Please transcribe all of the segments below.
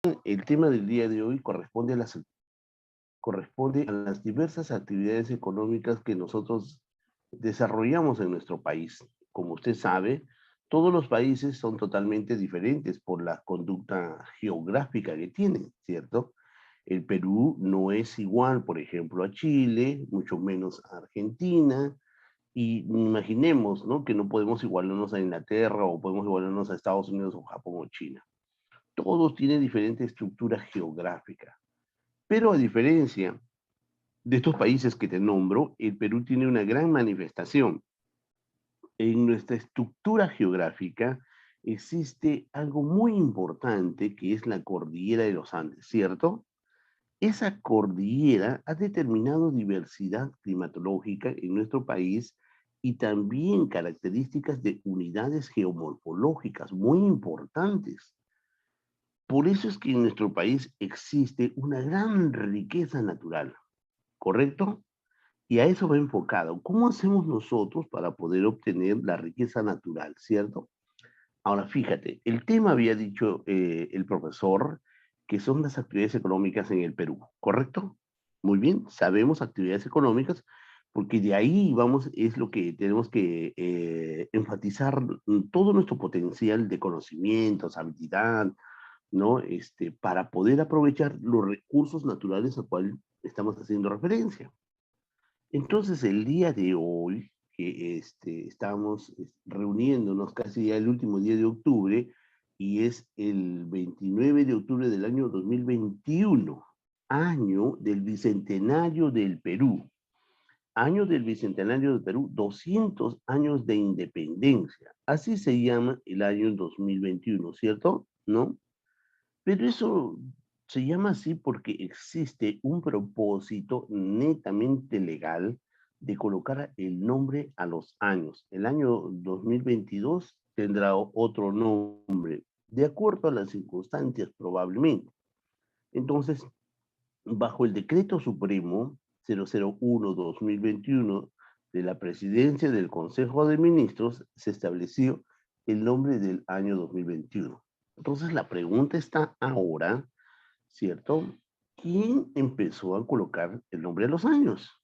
El tema del día de hoy corresponde a las diversas actividades económicas que nosotros desarrollamos en nuestro país. Como usted sabe, todos los países son totalmente diferentes por la conducta geográfica que tienen, ¿cierto? El Perú no es igual, por ejemplo, a Chile, mucho menos a Argentina, y imaginemos, ¿no? Que no podemos igualarnos a Inglaterra o podemos igualarnos a Estados Unidos o Japón o China. Todos tienen diferente estructura geográfica. Pero a diferencia de estos países que te nombro, el Perú tiene una gran manifestación. En nuestra estructura geográfica existe algo muy importante que es la cordillera de los Andes, ¿cierto? Esa cordillera ha determinado diversidad climatológica en nuestro país y también características de unidades geomorfológicas muy importantes. Por eso es que en nuestro país existe una gran riqueza natural, ¿correcto? Y a eso va enfocado. ¿Cómo hacemos nosotros para poder obtener la riqueza natural, cierto? Ahora, fíjate, el tema había dicho el profesor que son las actividades económicas en el Perú, ¿correcto? Muy bien, sabemos actividades económicas porque de ahí vamos, es lo que tenemos que enfatizar todo nuestro potencial de conocimientos, habilidad, ¿no? Para poder aprovechar los recursos naturales a cual estamos haciendo referencia. Entonces, el día de hoy, que estamos reuniéndonos casi ya el último día de octubre, y es el 29 de octubre del año 2021, año del Bicentenario del Perú. Año del Bicentenario del Perú, 200 años de independencia. Así se llama el año 2021, ¿cierto? ¿No? Pero eso se llama así porque existe un propósito netamente legal de colocar el nombre a los años. El año 2022 tendrá otro nombre, de acuerdo a las circunstancias probablemente. Entonces, bajo el Decreto Supremo 001-2021 de la Presidencia del Consejo de Ministros, se estableció el nombre del año 2021. Entonces, la pregunta está ahora, ¿cierto? ¿Quién empezó a colocar el nombre a los años?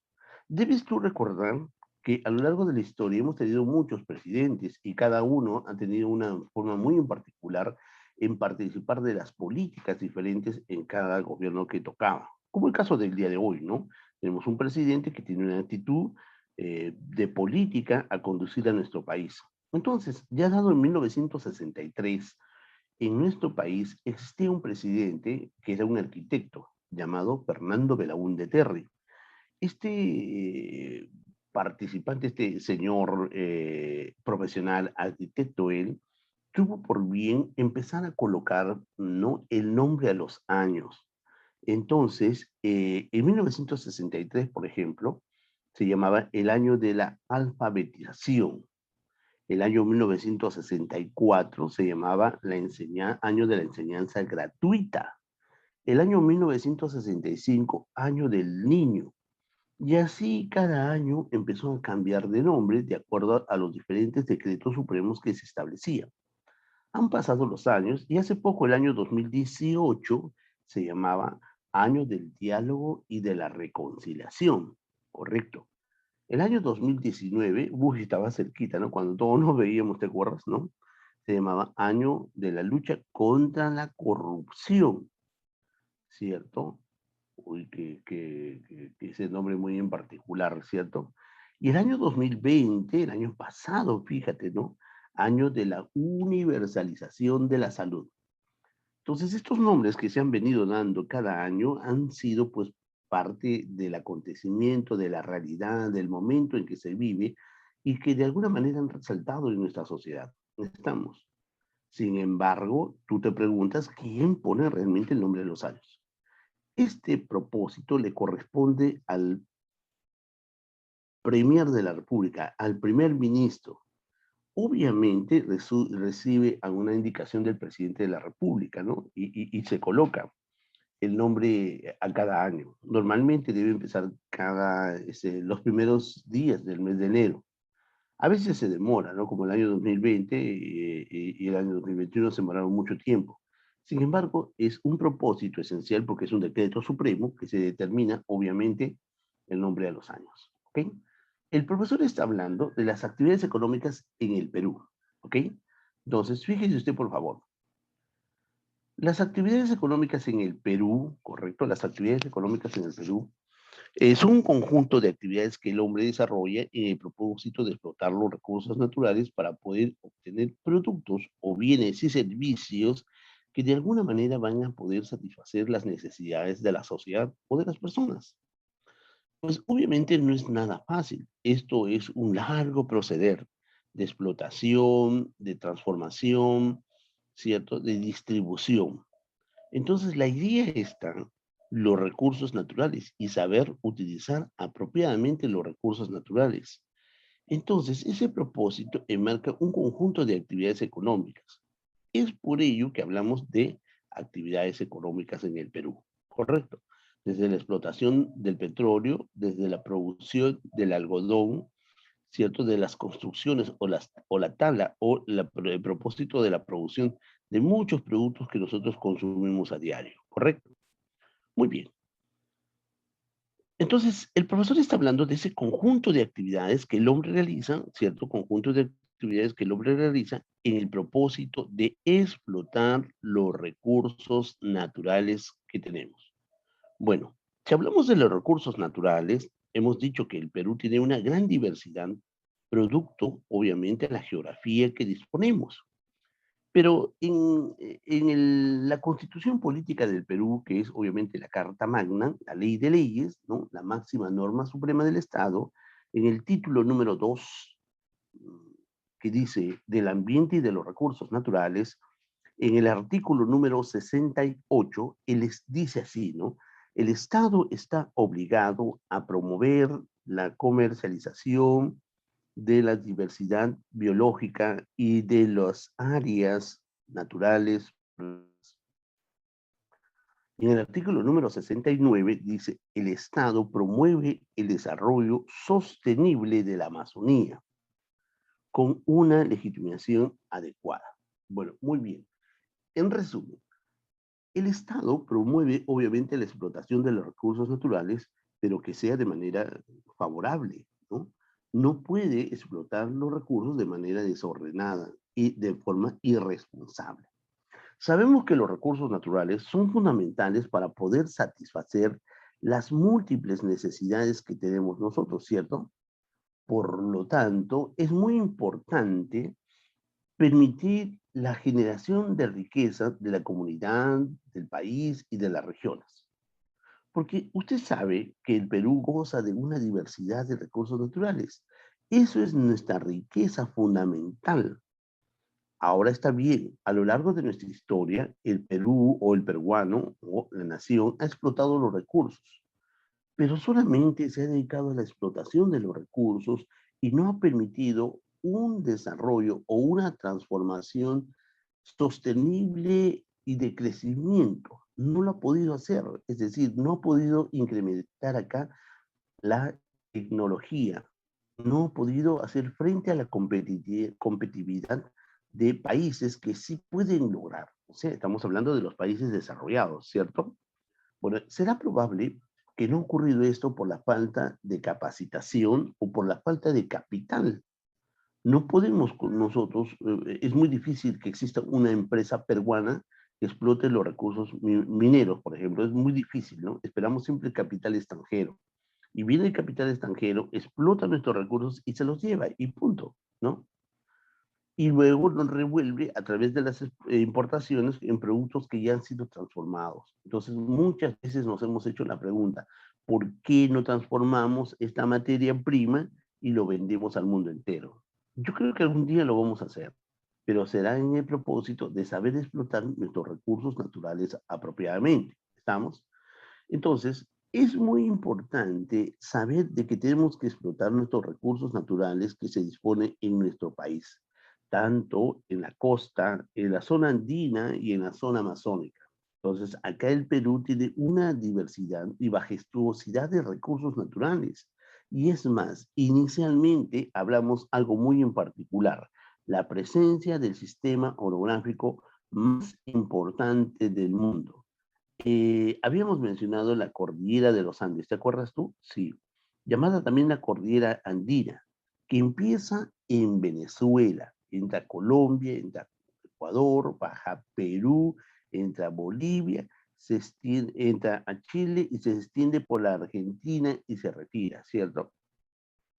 Debes tú recordar que a lo largo de la historia hemos tenido muchos presidentes y cada uno ha tenido una forma muy en particular en participar de las políticas diferentes en cada gobierno que tocaba. Como el caso del día de hoy, ¿no? Tenemos un presidente que tiene una actitud de política a conducir a nuestro país. Entonces, ya dado en 1963, en nuestro país existía un presidente que era un arquitecto llamado Fernando Belaúnde Terry. Este participante, este señor profesional, arquitecto él, tuvo por bien empezar a colocar, ¿no?, el nombre a los años. Entonces, en 1963, por ejemplo, se llamaba el año de la alfabetización. El año 1964 se llamaba año de la enseñanza gratuita. El año 1965, año del niño. Y así cada año empezó a cambiar de nombre de acuerdo a los diferentes decretos supremos que se establecían. Han pasado los años y hace poco, el año 2018, se llamaba Año del Diálogo y de la Reconciliación. Correcto. El año 2019, uy, estaba cerquita, ¿no? Cuando todos nos veíamos, ¿te acuerdas, no? Se llamaba Año de la Lucha contra la Corrupción, ¿cierto? Uy, que ese nombre muy en particular, ¿cierto? Y el año 2020, el año pasado, fíjate, ¿no? Año de la universalización de la salud. Entonces, estos nombres que se han venido dando cada año han sido, pues, parte del acontecimiento, de la realidad, del momento en que se vive y que de alguna manera han resaltado en nuestra sociedad. Estamos. Sin embargo, tú te preguntas quién pone realmente el nombre de los años. Este propósito le corresponde al Premier de la República, al primer ministro. Obviamente recibe alguna indicación del presidente de la República, ¿no? Y se coloca el nombre a cada año. Normalmente debe empezar los primeros días del mes de enero. A veces se demora, ¿no? Como el año 2020 y el año 2021 se demoraron mucho tiempo. Sin embargo, es un propósito esencial porque es un decreto supremo que se determina, obviamente, el nombre a los años. ¿Ok? El profesor está hablando de las actividades económicas en el Perú. ¿Ok? Entonces, fíjese usted, por favor. Las actividades económicas en el Perú, correcto, las actividades económicas en el Perú es un conjunto de actividades que el hombre desarrolla en el propósito de explotar los recursos naturales para poder obtener productos o bienes y servicios que de alguna manera van a poder satisfacer las necesidades de la sociedad o de las personas. Pues obviamente no es nada fácil. Esto es un largo proceder de explotación, de transformación, ¿cierto? De distribución. Entonces, la idea está los recursos naturales y saber utilizar apropiadamente los recursos naturales. Entonces, ese propósito enmarca un conjunto de actividades económicas. Es por ello que hablamos de actividades económicas en el Perú, ¿correcto? Desde la explotación del petróleo, desde la producción del algodón, ¿cierto? De las construcciones o la tala el propósito de la producción de muchos productos que nosotros consumimos a diario, ¿correcto? Muy bien. Entonces, el profesor está hablando de ese conjunto de actividades que el hombre realiza, cierto conjunto de actividades que el hombre realiza en el propósito de explotar los recursos naturales que tenemos. Bueno, si hablamos de los recursos naturales, hemos dicho que el Perú tiene una gran diversidad, producto, obviamente, a la geografía que disponemos. Pero la constitución política del Perú, que es obviamente la Carta Magna, la ley de leyes, ¿no? La máxima norma suprema del Estado, en el título número 2, que dice del ambiente y de los recursos naturales, en el artículo número 68, dice así, ¿no? El Estado está obligado a promover la comercialización de la diversidad biológica y de las áreas naturales. En el artículo número 69 dice, el Estado promueve el desarrollo sostenible de la Amazonía con una legitimación adecuada. Bueno, muy bien. En resumen, el Estado promueve obviamente la explotación de los recursos naturales, pero que sea de manera favorable, ¿no? No puede explotar los recursos de manera desordenada y de forma irresponsable. Sabemos que los recursos naturales son fundamentales para poder satisfacer las múltiples necesidades que tenemos nosotros, ¿cierto? Por lo tanto, es muy importante permitir la generación de riqueza de la comunidad, del país y de las regiones. Porque usted sabe que el Perú goza de una diversidad de recursos naturales. Eso es nuestra riqueza fundamental. Ahora está bien, a lo largo de nuestra historia, el Perú o el peruano o la nación ha explotado los recursos, pero solamente se ha dedicado a la explotación de los recursos y no ha permitido un desarrollo o una transformación sostenible y de crecimiento. No lo ha podido hacer, es decir, no ha podido incrementar acá la tecnología, no ha podido hacer frente a la competitividad de países que sí pueden lograr. O sea, estamos hablando de los países desarrollados, ¿cierto? Bueno, será probable que no ha ocurrido esto por la falta de capacitación o por la falta de capital. No podemos nosotros, es muy difícil que exista una empresa peruana que explote los recursos mineros, por ejemplo, es muy difícil, ¿no? Esperamos siempre el capital extranjero. Y viene el capital extranjero, explota nuestros recursos y se los lleva, y punto, ¿no? Y luego nos revuelve a través de las importaciones en productos que ya han sido transformados. Entonces, muchas veces nos hemos hecho la pregunta, ¿por qué no transformamos esta materia prima y lo vendemos al mundo entero? Yo creo que algún día lo vamos a hacer, pero será en el propósito de saber explotar nuestros recursos naturales apropiadamente. ¿Estamos? Entonces, es muy importante saber de que tenemos que explotar nuestros recursos naturales que se disponen en nuestro país, tanto en la costa, en la zona andina y en la zona amazónica. Entonces, acá el Perú tiene una diversidad y majestuosidad de recursos naturales. Y es más, inicialmente hablamos algo muy en particular, la presencia del sistema orográfico más importante del mundo. Habíamos mencionado la cordillera de los Andes, ¿te acuerdas tú? Sí, llamada también la cordillera andina, que empieza en Venezuela, entra a Colombia, entra a Ecuador, baja Perú, entra a Bolivia, se extiende, entra a Chile y se extiende por la Argentina y se retira, ¿cierto?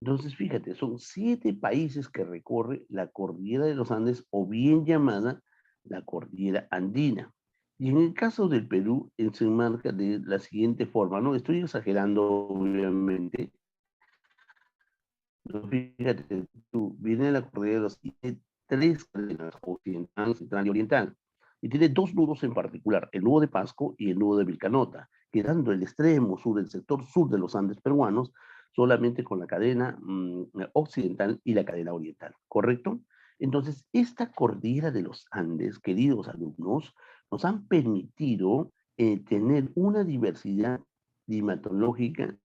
Entonces, fíjate, son 7 países que recorre la cordillera de los Andes o bien llamada la cordillera andina. Y en el caso del Perú, él se enmarca de la siguiente forma, ¿no? Estoy exagerando, obviamente. Pero fíjate, tú, viene de la cordillera de los Andes, tiene 3 cadenas, occidental, central y oriental. Y tiene 2 nudos en particular, el nudo de Pasco y el nudo de Vilcanota, quedando el extremo sur, el sector sur de los Andes peruanos, solamente con la cadena occidental y la cadena oriental, ¿correcto? Entonces, esta cordillera de los Andes, queridos alumnos, nos han permitido tener una diversidad climatológica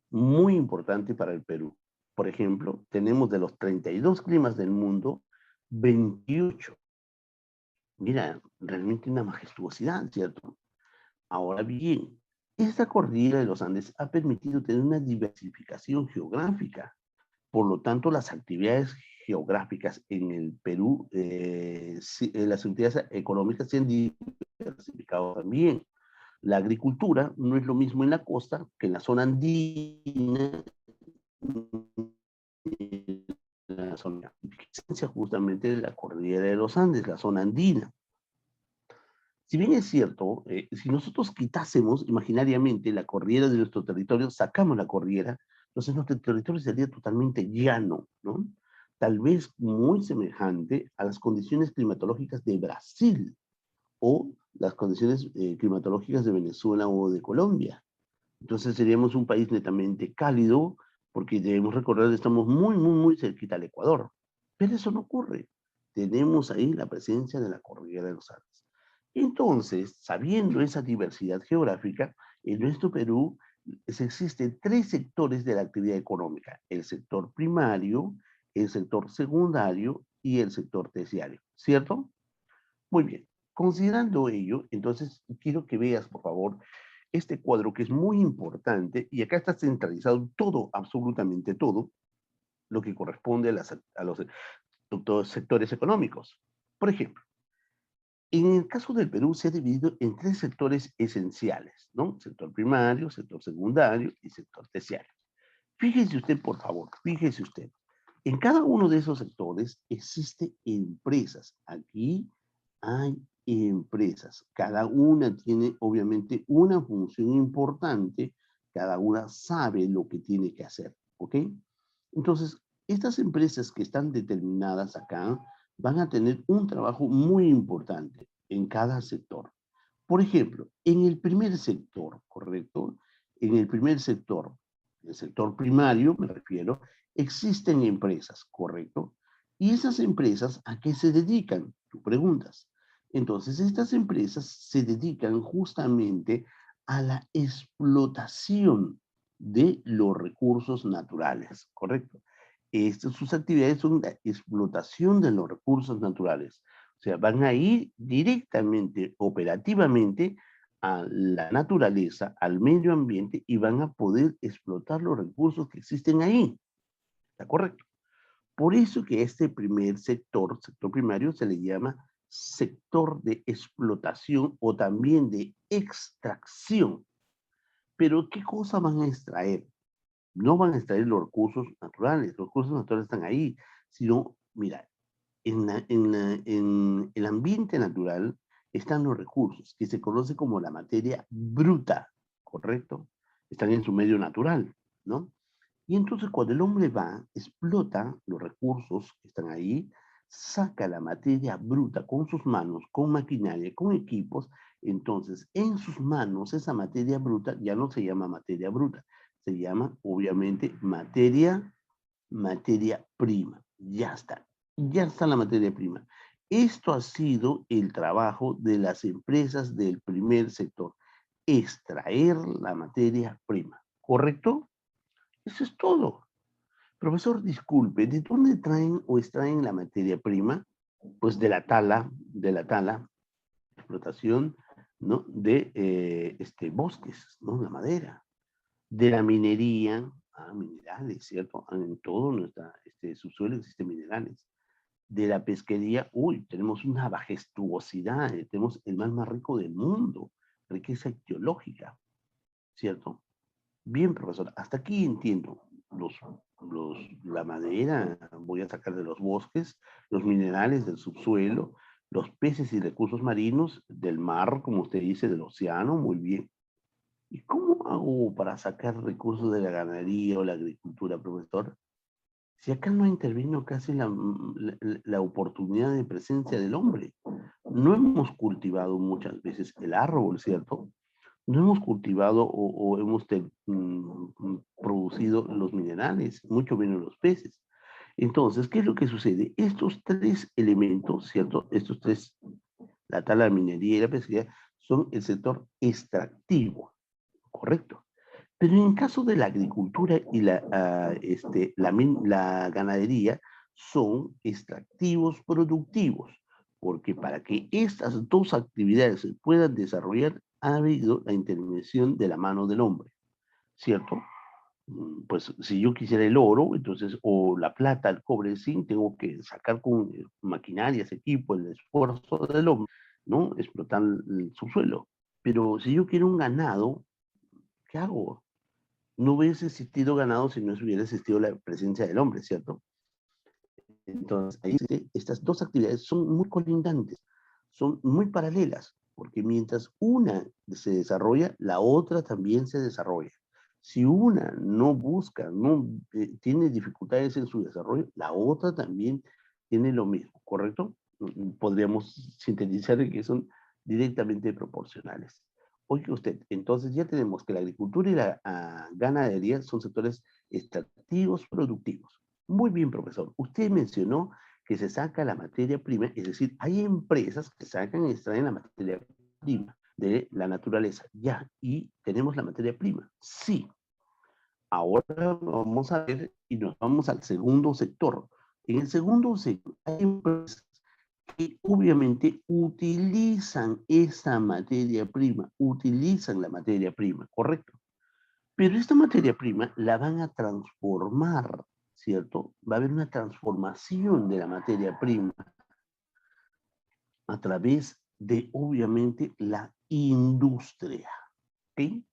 muy importante para el Perú. Por ejemplo, tenemos de los 32 climas del mundo, 28. Mira, realmente una majestuosidad, ¿cierto? Ahora bien, esta cordillera de los Andes ha permitido tener una diversificación geográfica. Por lo tanto, las actividades geográficas en el Perú, las actividades económicas se han diversificado también. La agricultura no es lo mismo en la costa que en la zona andina, la zona justamente de la cordillera de los Andes, la zona andina. Si bien es cierto, si nosotros quitásemos imaginariamente la cordillera de nuestro territorio, sacamos la cordillera, entonces nuestro territorio sería totalmente llano, ¿no? Tal vez muy semejante a las condiciones climatológicas de Brasil o las condiciones climatológicas de Venezuela o de Colombia. Entonces seríamos un país netamente cálido, porque debemos recordar que estamos muy, muy, muy cerquita al Ecuador. Pero eso no ocurre. Tenemos ahí la presencia de la cordillera de los Andes. Entonces, sabiendo esa diversidad geográfica, en nuestro Perú existen 3 sectores de la actividad económica: el sector primario, el sector secundario y el sector terciario, ¿cierto? Muy bien. Considerando ello, entonces quiero que veas, por favor, este cuadro que es muy importante, y acá está centralizado todo, absolutamente todo, lo que corresponde a los sectores económicos. Por ejemplo, en el caso del Perú se ha dividido en 3 sectores esenciales, ¿no? Sector primario, sector secundario y sector terciario. Fíjese usted, por favor, fíjese usted. En cada uno de esos sectores existen empresas. Aquí hay empresas. Cada una tiene obviamente una función importante. Cada una sabe lo que tiene que hacer. ¿Ok? Entonces, estas empresas que están determinadas acá van a tener un trabajo muy importante en cada sector. Por ejemplo, en el primer sector, ¿correcto? En el sector primario, me refiero, existen empresas, ¿correcto? Y esas empresas, ¿a qué se dedican? Tú preguntas. Entonces, estas empresas se dedican justamente a la explotación de los recursos naturales, ¿correcto? Sus actividades son la explotación de los recursos naturales. O sea, van a ir directamente, operativamente, a la naturaleza, al medio ambiente, y van a poder explotar los recursos que existen ahí. ¿Está correcto? Por eso que este primer sector, sector primario, se le llama sector de explotación o también de extracción. Pero ¿qué cosa van a extraer? No van a extraer los recursos naturales están ahí, sino, mira, en el ambiente natural están los recursos, que se conoce como la materia bruta, ¿correcto? Están en su medio natural, ¿no? Y entonces cuando el hombre va, explota los recursos que están ahí, saca la materia bruta con sus manos, con maquinaria, con equipos, entonces en sus manos esa materia bruta ya no se llama materia bruta, se llama obviamente materia prima. Ya está la materia prima. Esto ha sido el trabajo de las empresas del primer sector, extraer la materia prima, ¿correcto? Eso es todo. Profesor, disculpe, ¿de dónde traen o extraen la materia prima? Pues de la tala, explotación, ¿no? De bosques, ¿no? La madera, de la minería, minerales, ¿cierto? En todo nuestro subsuelo existen minerales. De la pesquería, uy, tenemos una majestuosidad, tenemos el mar más rico del mundo, riqueza ictiológica, ¿cierto? Bien, profesor, hasta aquí entiendo. Los, la madera, voy a sacar de los bosques, los minerales del subsuelo, los peces y recursos marinos del mar, como usted dice, del océano, muy bien. ¿Y cómo hago para sacar recursos de la ganadería o la agricultura, profesor? Si acá no intervino casi la oportunidad de presencia del hombre. No hemos cultivado muchas veces el árbol, ¿cierto? No hemos cultivado o hemos producido los minerales, mucho menos los peces. Entonces, ¿qué es lo que sucede? Estos tres elementos, ¿cierto? Estos tres, la tala, la minería y la pesquería, son el sector extractivo, ¿correcto? Pero en caso de la agricultura y la ganadería, son extractivos productivos, porque para que estas dos actividades se puedan desarrollar, ha habido la intervención de la mano del hombre, ¿cierto? Pues si yo quisiera el oro, entonces, o la plata, el cobre, el zinc, tengo que sacar con maquinarias, equipo, el esfuerzo del hombre, ¿no? Explotar el subsuelo. Pero si yo quiero un ganado, ¿qué hago? No hubiese existido ganado si no hubiera existido la presencia del hombre, ¿cierto? Entonces, ahí estas dos actividades son muy colindantes, son muy paralelas, porque mientras una se desarrolla, la otra también se desarrolla. Si una no busca, no tiene dificultades en su desarrollo, la otra también tiene lo mismo, ¿correcto? Podríamos sintetizar que son directamente proporcionales. Oiga usted, entonces ya tenemos que la agricultura y la ganadería son sectores extractivos productivos. Muy bien, profesor. Usted mencionó que se saca la materia prima, es decir, hay empresas que sacan y extraen la materia prima de la naturaleza. Ya, y tenemos la materia prima. Sí. Ahora vamos a ver y nos vamos al segundo sector. En el segundo sector hay empresas que obviamente utilizan esa materia prima, utilizan la materia prima, ¿correcto? Pero esta materia prima la van a transformar, ¿cierto? Va a haber una transformación de la materia prima a través de, obviamente, la industria, ¿ok?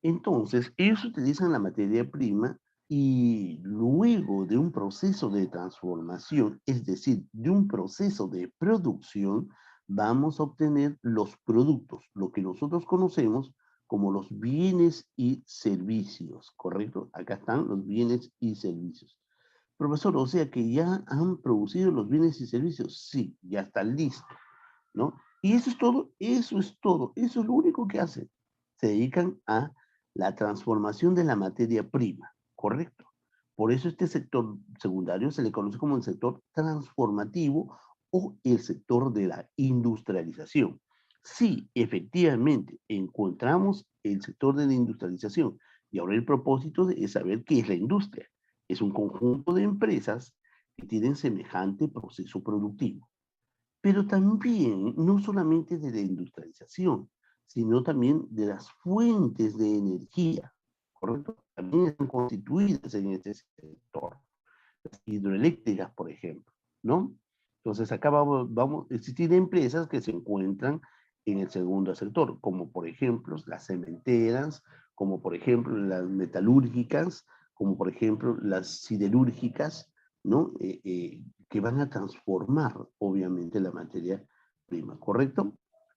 Entonces, ellos utilizan la materia prima y luego de un proceso de transformación, es decir, de un proceso de producción, vamos a obtener los productos, lo que nosotros conocemos como los bienes y servicios, ¿correcto? Acá están los bienes y servicios. Profesor, o sea que ya han producido los bienes y servicios. Sí, ya está listo, ¿no? Y eso es todo, eso es todo, eso es lo único que hacen. Se dedican a la transformación de la materia prima, ¿correcto? Por eso este sector secundario se le conoce como el sector transformativo o el sector de la industrialización. Sí, efectivamente, encontramos el sector de la industrialización y ahora el propósito es saber qué es la industria. Es un conjunto de empresas que tienen semejante proceso productivo. Pero también, no solamente de la industrialización, sino también de las fuentes de energía, ¿correcto? También están constituidas en este sector, las hidroeléctricas, por ejemplo, ¿no? Entonces, acá vamos a existir empresas que se encuentran en el segundo sector, como por ejemplo las cementeras, como por ejemplo las metalúrgicas, como por ejemplo las siderúrgicas, ¿no? Que van a transformar, obviamente, la materia prima, ¿correcto?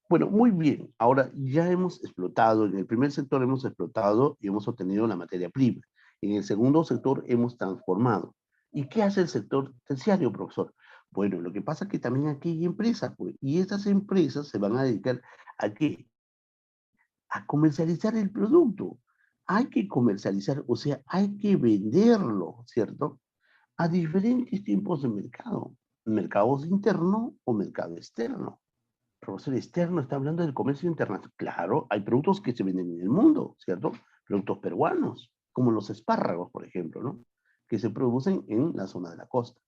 Bueno, muy bien. Ahora ya hemos explotado, en el primer sector hemos explotado y hemos obtenido la materia prima. En el segundo sector hemos transformado. ¿Y qué hace el sector terciario, profesor? Bueno, lo que pasa es que también aquí hay empresas, pues, y estas empresas se van a dedicar a qué? A comercializar el producto. Hay que comercializar, o sea, hay que venderlo, ¿cierto? A diferentes tipos de mercado. Mercados interno o mercado externo. Profesor, externo está hablando del comercio internacional. Claro, hay productos que se venden en el mundo, ¿cierto? Productos peruanos, como los espárragos, por ejemplo, ¿no? Que se producen en la zona de la costa.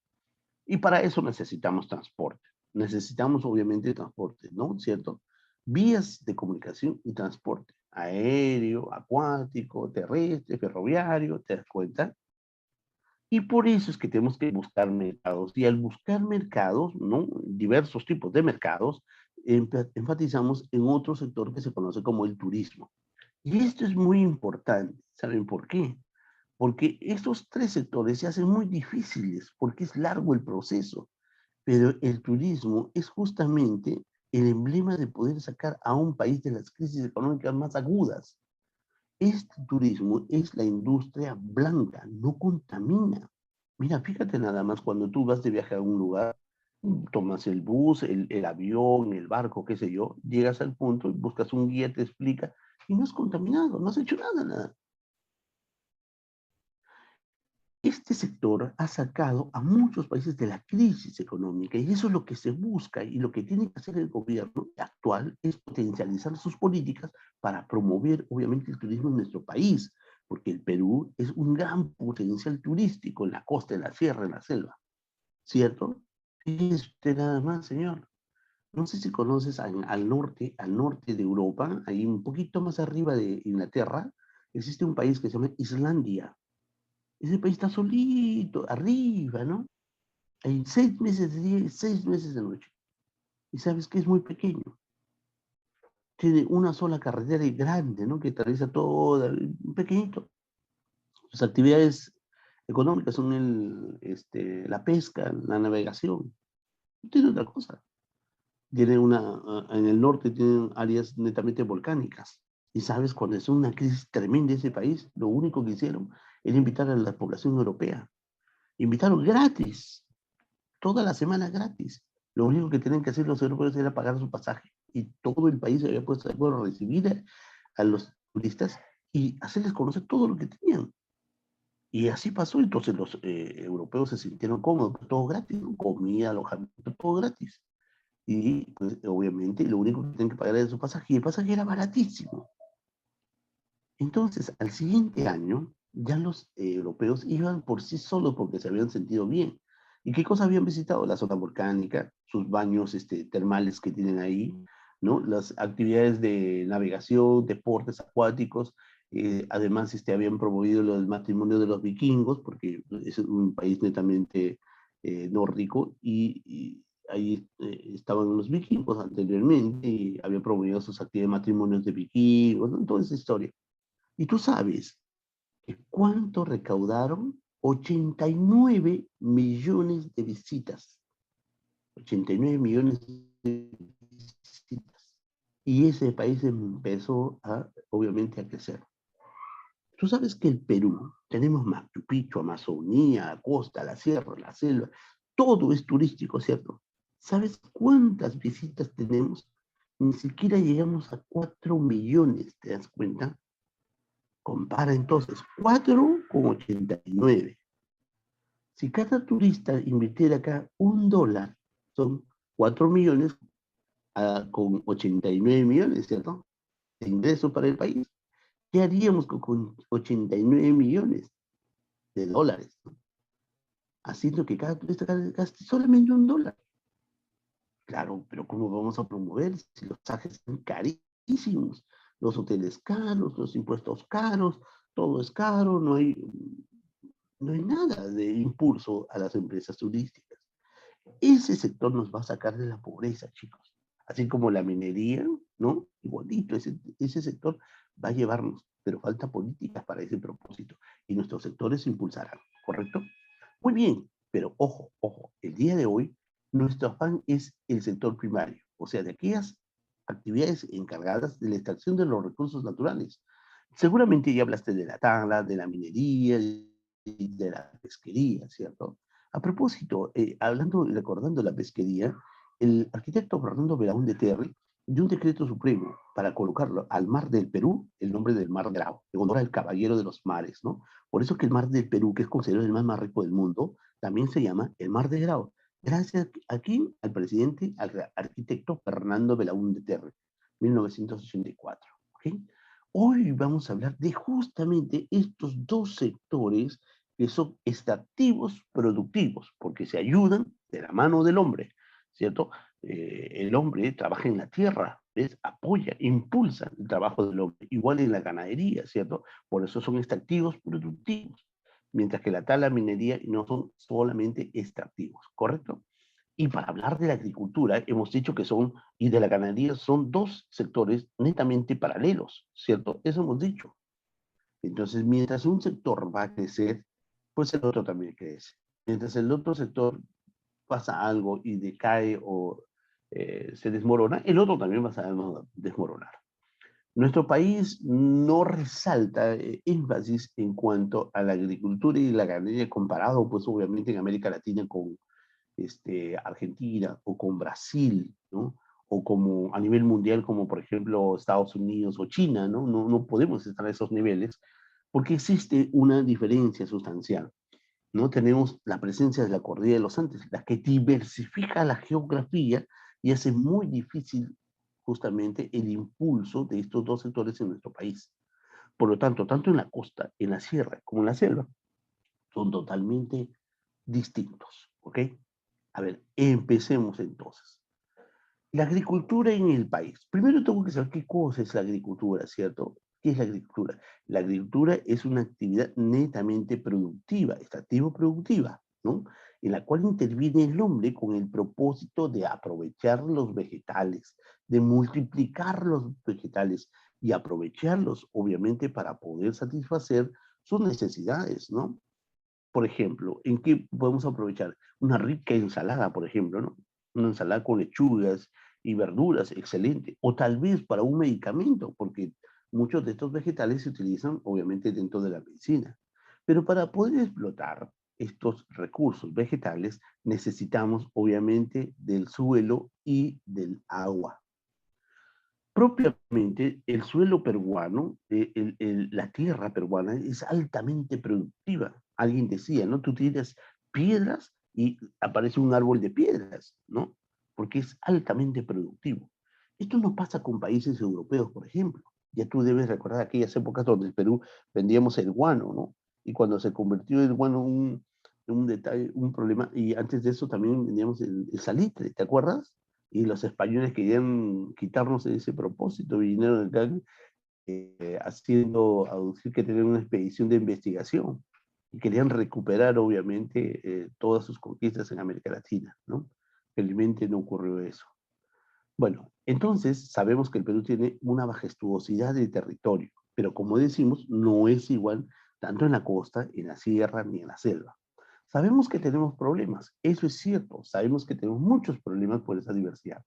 Y para eso necesitamos transporte. Necesitamos, obviamente, transporte, ¿no? ¿Cierto? vías de comunicación y transporte, aéreo, acuático, terrestre, ferroviario, ¿te das cuenta? Y por eso es que tenemos que buscar mercados. Y al buscar mercados, ¿no? Diversos tipos de mercados, enfatizamos en otro sector que se conoce como el turismo. Y esto es muy importante. ¿Saben por qué? Porque estos tres sectores se hacen muy difíciles, porque es largo el proceso. Pero el turismo es justamente el emblema de poder sacar a un país de las crisis económicas más agudas. Este turismo es la industria blanca, no contamina. Mira, fíjate nada más, cuando tú vas de viaje a un lugar, tomas el bus, el avión, el barco, qué sé yo, llegas al punto y buscas un guía, te explica, y no es contaminado, no has hecho nada, nada. Este sector ha sacado a muchos países de la crisis económica y eso es lo que se busca y lo que tiene que hacer el gobierno actual es potencializar sus políticas para promover obviamente el turismo en nuestro país, porque el Perú es un gran potencial turístico en la costa, en la sierra, en la selva, ¿cierto? Y usted nada más, señor. No sé si conoces al norte de Europa, ahí un poquito más arriba de Inglaterra, existe un país que se llama Islandia. Ese país está solito, arriba, ¿no? Hay 6 meses de día y 6 meses de noche. Y sabes que es muy pequeño. Tiene una sola carretera y grande, ¿no? Que atraviesa toda, pequeñito. Sus actividades económicas son la pesca, la navegación. No tiene otra cosa. En el norte tienen áreas netamente volcánicas. Y sabes, cuando es una crisis tremenda ese país, lo único que hicieron era invitar a la población europea. Invitaron gratis, toda la semana gratis. Lo único que tenían que hacer los europeos era pagar su pasaje. Y todo el país se había puesto de acuerdo a recibir a los turistas y hacerles conocer todo lo que tenían. Y así pasó, entonces los europeos se sintieron cómodos, pues, todo gratis, ¿no? Comida, alojamiento, todo gratis. Y pues, obviamente lo único que tenían que pagar era su pasaje, y el pasaje era baratísimo. Entonces, al siguiente año, ya los europeos iban por sí solos porque se habían sentido bien. ¿Y qué cosa habían visitado? La zona volcánica, sus baños termales que tienen ahí, ¿no? Las actividades de navegación, deportes acuáticos. Además, habían promovido el matrimonio de los vikingos, porque es un país netamente nórdico, y ahí estaban los vikingos anteriormente, y habían promovido sus actividades de matrimonios de vikingos, ¿no? Toda esa historia. Y tú sabes que cuánto recaudaron, 89 millones de visitas. 89 millones de visitas. Y ese país empezó obviamente, a crecer. Tú sabes que el Perú, tenemos Machu Picchu, Amazonía, la costa, la sierra, la selva, todo es turístico, ¿cierto? ¿Sabes cuántas visitas tenemos? Ni siquiera llegamos a 4 millones, ¿te das cuenta? Compara entonces 4 con 89. Si cada turista invirtiera acá $1, son 4 millones con 89 millones, ¿cierto? De ingresos para el país. ¿Qué haríamos con 89 millones de dólares? ¿No? Haciendo que cada turista gaste solamente $1. Claro, pero ¿cómo vamos a promover si los pasajes son carísimos? Los hoteles caros, los impuestos caros, todo es caro, no hay nada de impulso a las empresas turísticas. Ese sector nos va a sacar de la pobreza, chicos. Así como la minería, ¿no? Igualito, ese sector va a llevarnos, pero falta políticas para ese propósito. Y nuestros sectores se impulsarán, ¿correcto? Muy bien, pero ojo, ojo, el día de hoy nuestro afán es el sector primario, o sea, de aquellas actividades encargadas de la extracción de los recursos naturales. Seguramente ya hablaste de la tala, de la minería y de la pesquería, ¿cierto? A propósito, hablando y recordando la pesquería, el arquitecto Fernando Belaúnde Terry dio un decreto supremo para colocarlo al mar del Perú el nombre del Mar Grau, en honor al caballero de los mares, ¿no? Por eso que el mar del Perú, que es considerado el mar más rico del mundo, también se llama el Mar de Grau. Gracias aquí al presidente, al arquitecto Fernando Belaúnde Terry, 1984. ¿Ok? Hoy vamos a hablar de justamente estos dos sectores que son extractivos productivos, porque se ayudan de la mano del hombre, ¿cierto? El hombre trabaja en la tierra, ¿ves? Apoya, impulsa el trabajo del hombre, igual en la ganadería, ¿cierto? Por eso son extractivos productivos, mientras que la tala, minería no son solamente extractivos, ¿correcto? Y para hablar de la agricultura, hemos dicho que son, y de la ganadería, son dos sectores netamente paralelos, ¿cierto? Eso hemos dicho. Entonces, mientras un sector va a crecer, pues el otro también crece. Mientras el otro sector pasa algo y decae o se desmorona, el otro también va a desmoronar. Nuestro país no resalta énfasis en cuanto a la agricultura y la ganadería comparado, pues obviamente en América Latina con Argentina o con Brasil, ¿no? O como a nivel mundial, como por ejemplo Estados Unidos o China, ¿no? No podemos estar a esos niveles porque existe una diferencia sustancial. ¿No? Tenemos la presencia de la cordillera de los Andes, la que diversifica la geografía y hace muy difícil justamente el impulso de estos dos sectores en nuestro país. Por lo tanto, tanto en la costa, en la sierra, como en la selva, son totalmente distintos, ¿ok? A ver, empecemos entonces. La agricultura en el país. Primero tengo que saber qué cosa es la agricultura, ¿cierto? ¿Qué es la agricultura? La agricultura es una actividad netamente productiva, extractivo-productiva, ¿no? En la cual interviene el hombre con el propósito de aprovechar los vegetales, de multiplicar los vegetales y aprovecharlos, obviamente, para poder satisfacer sus necesidades, ¿no? Por ejemplo, ¿en qué podemos aprovechar? Una rica ensalada, por ejemplo, ¿no? Una ensalada con lechugas y verduras, excelente. O tal vez para un medicamento, porque muchos de estos vegetales se utilizan obviamente dentro de la medicina. Pero para poder explotar estos recursos vegetales necesitamos obviamente del suelo y del agua. Propiamente, el suelo peruano, la tierra peruana es altamente productiva. Alguien decía, ¿no? Tú tiras piedras y aparece un árbol de piedras, ¿no? Porque es altamente productivo. Esto no pasa con países europeos, por ejemplo. Ya tú debes recordar aquellas épocas donde el Perú vendíamos el guano, ¿no? Y cuando se convirtió el guano un detalle, un problema, y antes de eso también vendíamos el salitre, ¿te acuerdas? Y los españoles querían quitarnos ese propósito, vinieron acá haciendo aducir que tenían una expedición de investigación y querían recuperar obviamente todas sus conquistas en América Latina, ¿no? Felizmente no ocurrió eso. Bueno, entonces sabemos que el Perú tiene una majestuosidad de territorio, pero como decimos, no es igual tanto en la costa, en la sierra, ni en la selva. Sabemos que tenemos problemas, eso es cierto, sabemos que tenemos muchos problemas por esa diversidad.